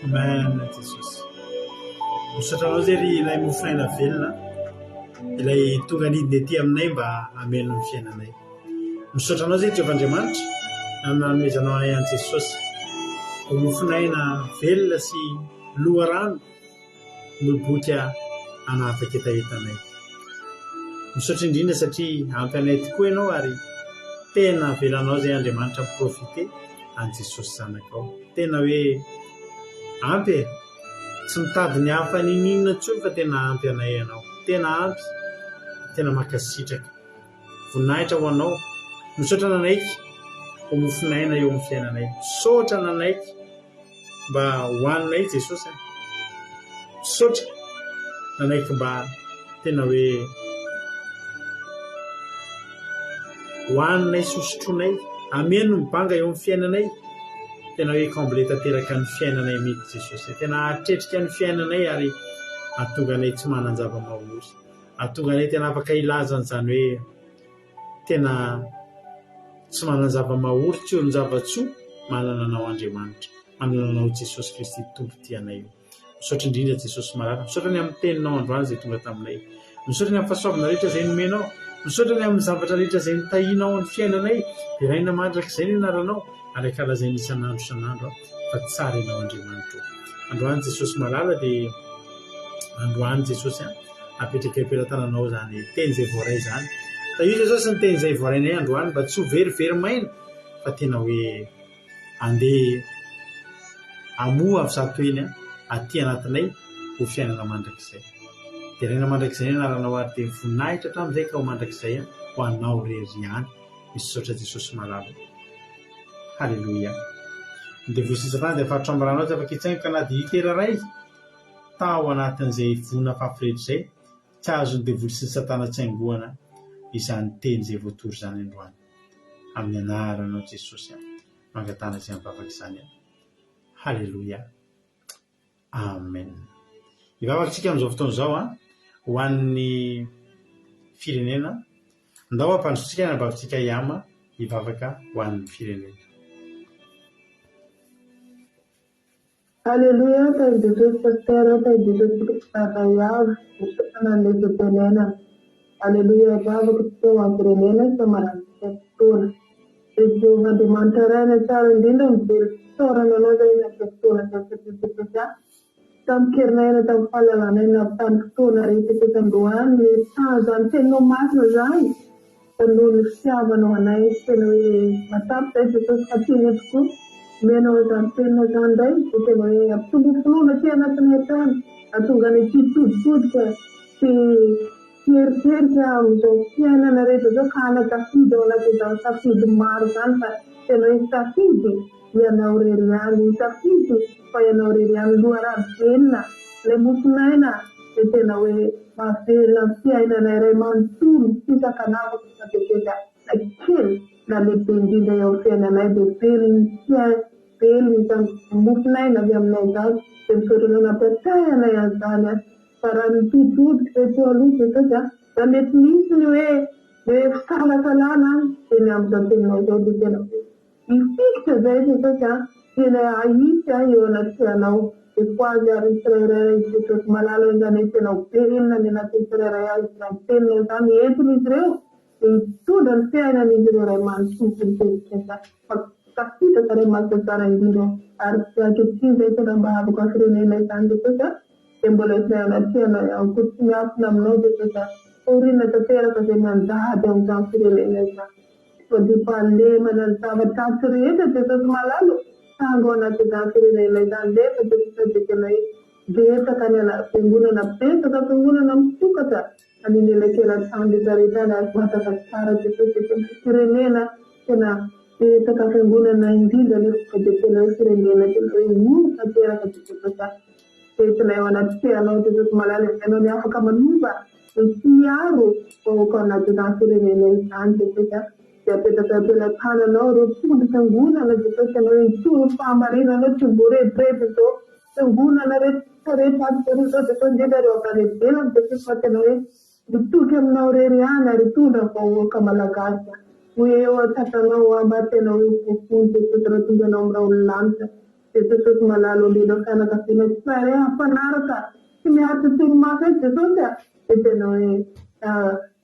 Amen, Jesosy. Misotranao zay ry ilay mofinaina velona, ilay tonga nidiny aty aminay mba hameno ny fiainanay. Misotranao zay Jehovandriamanitra nanomezanao ihany Jesosy ho mofinaina velona sy loharano miboaka hanapaka etaetanay. Misaotra indrindra satria ampy anay tokoa ianao ary tena velanao zay Andriamanitra miprofite an Jesosy zanakao. Tena hoe ampy tsy mitady ny hafa ninona intsony fa tena ampy anay ianao. Tena ampy, tena makasitraka. Voninahitra ho anao. Misaotra nanaiky ho mofinaina eo amin'ny fiainanay. Misaotra nanaiky mba hoaninay Jesosy. Misaotra nanaiky mba tena hoe hoaninay sosotronay, ameno mibanga eo amin'ny fiainanay. Tena hoe comble tanteraka ny fiainanay mihitsy Jesosy. Tena atretrika ny fiainanay ary ahatonga anay tsy manan-java-mahory. Ahatonga anay tena afaka ilazan'izany hoe tena tsy manan-java-mahory, tsy olon-java-tsoa, manana anao Andriamanitra, manana anao Jesosy Kristy tompotianay io. Misaotra indrindra Jesosy marara. Misaotra ny amin'ny teninao androany izay tonga taminay. Misaotra ny amin'ny fahasoavana rehetra izay nomenao. Misaotra ny amin'ny zavatra rehetra izay nitahinao amin'ny fiainanay. Dia raina mandrak'izay ny anaranao ary ankalazainy isan'andro isan'andro fa tsara ianao Andriamanitra. Androany Jesosy malala dia androany Jesosy apetraka am-pelantananao izany teny izay voaray izany. Da io Jesosy ny teny izay voarainay androany mba tsy ho verivery maina fa tena hoe andeha amoa avy zato eny aty anatinay ho fiainana mandrakizay. Dia raina mandrakizay ny anaranao ary dia voninahitra hatramin'izay ka ho mandrakizay ho anao rery ihany. Misaotra Jesosy malala. Halleluia. Ny devoly sy Satana dia afaritra ambaranao tsy afaka hitsaingo ka na dia hitera ray tao anatin'izay vonina fafirehitra izay tsy azon'ny devoly sy Satana tsaingoana izany teny izay voatory izany androany. Amin'ny anaranao Jesosy. mangatana izay mivavaka izany. Halleloia, amen. Ivavakantsika amin'izao fotoana izao ho an'ny firenena, ndao ampandrotsika nabavintsika iama hivavaka ho an'ny firenena. Alléluia, Père de Dieu, Pasteur, Père de Dieu, Père de Dieu, Alléluia, Baba, que tu as firenena, Samaran, Tona. Jehovah de Mantarana, Sarandina, Sorana, Lodena, Tona, Tona, Tam Kirnena, Tam Palalana, Tam Tona, Repetition Duan, Tazan, Teno Masazai, and Lulu Siavano, and I say, Matap, Jesus, Happiness. Menos apenas andai, porque não é absoluto não tinha na planeta, a tu ganha tudo que que amzo que ana na rede do cana tá fido lá que tá fido mar santa que não está fido e a naureriano está fido foi a naureriano do arabena le musnaina que não é mas ela se ainda na reman tudo que tá canal que tá aquilo na dependida eu sei na de pelo então musnai na via mnega tem sobre na peça na yazana para tudo que eu luz que já dan het niet nu salana in Amsterdam no do de no in fixe vede que já ele aí já eu na tela e quase a retrere que os malalo já nem no perin na na retrere aí na tela já nem entre três e tudo se ainda nem de man super que já capita para mais estar ainda arca que tinha que não vai com a frente tanto que já simbolizar na tela o que tinha na mão de que Orina terra que mandada um transferência. Pode palle manantava transferência de todos malalo. Agora que transferência de que lei deta canela penguna na peta da penguna na sukata. Ani nele que ela sande darida na mata da cara de que relena na peta da penguna na indida ne que lei relena que lei muito terra que toda. Que lei wana tia no de todos malalo que não ia ficar manuva. Siaro o con la giudazione nel santo che per la pana no rupu di sanguna la giudazione no in tu fa marina no tubure preto sanguna la re fatto tutto con genere o per il pelo che fatto no di tu che no reana di tu da po kamala casa we o tata no abate no punto tutto tutto nombra un lanta che tutto malalo di do kana ka fine spare a panarata che mi ha tutto ma che tutto itu noi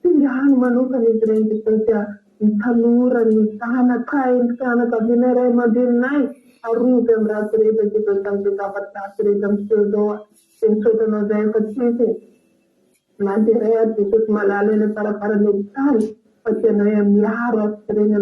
tinggal manusia ni sering kita taluran sana kain sana kabinera madinai aru pemratri itu tentang kita patri jam sudah sudah nozai kecil nanti rakyat itu malalene para nutan macam yang miara sering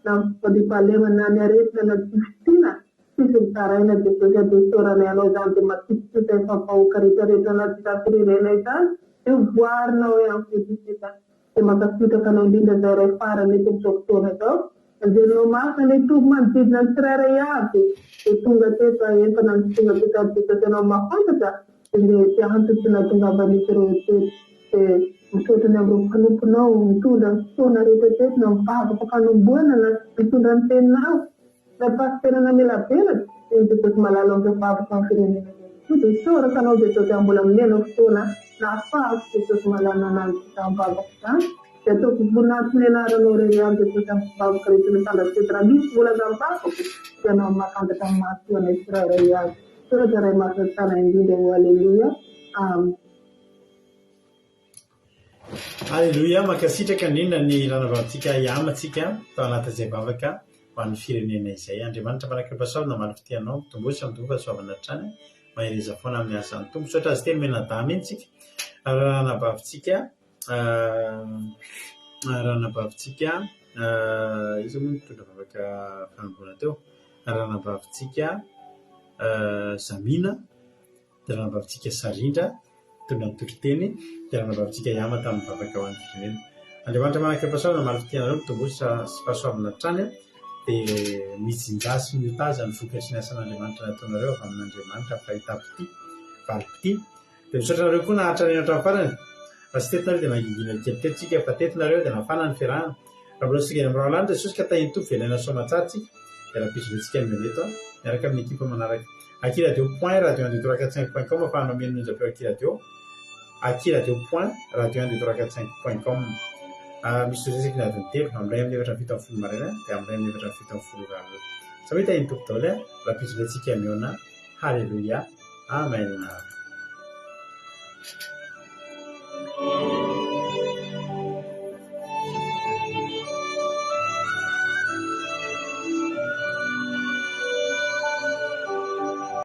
nam padi parlemen nanerit na Cristina sisi tarayna itu jadi orang yang jangan mati itu pau kerja itu nanti tapi relaisan voir na yang kita makasita kana dinda dare para ne doctor to jeno ma kana tu man tidna trare yaati tunga te pa yen kana tunga kita jeno ma panta inde ya hantu tuna tunga bani tero te to na bro kanu puno tu dan so na rete te na pa kanu buana na tu dan te na pas tena na mila pena itu tu malalo ke pa pa firene itu sora kana de to ambulam ne no tuna na pas itu malana na tamba bakta itu bunat menara lore yang itu tamba kerja tanda tradisi bola dampa karena makan tetap mati na Israel ya sura jare masuk sana indi de haleluya Haleluia, makasitraka nina ny ranavatsika iamatsika tao anatin'izay bavaka ho an'ny firenena izay. Andriamanitra manakam-pahasoa namaly fitianao mitombosa mitomboka soavana trany mahireza foana amin'ny asany tombo soatra azy teny menada mihitsika ranabavitsika izy moa mitondra bavaka fanomboana teo ranabavitsika Zamina dia ranabavitsika Sarindra tondra nytotro-teny dia ranabavitsika Iama tamin'ny bavaka ho an'ny firenena. Andriamanitra manakam-pahasoa namaly fitianareo mitombosa sy fahasoavana trany dia mijinjasy miotaza ny vokatry ny asan'Andriamanitra nataonareo avy amin'Andriamanitra fahitapity valipity dia misaotra nareo koa naharitra ny hatrany farany fa sy tetinareo dia mangingina kelikely fa tetinareo dia nafana ny fiarahana raha mbola sika amin'ny rao lanitra Jesosy ka tahiny toy velana soamatsatsika dia dia rahapisolentsika miaona eto miaraka amin'ny ekipa manaraka akiradio point radio 1 2 3 4 5.com afahanao mihaino nonjapeo akiradio point radio 1 2 3 4 5.com misy resaky ny adiny telo amin'ray amin'ny efatra fito amin'ny folo maraina dia amin'ray amin'ny efatra fito amin'ny folo rano samety iny toko daholo rahapisolentsika miaona halleluia amen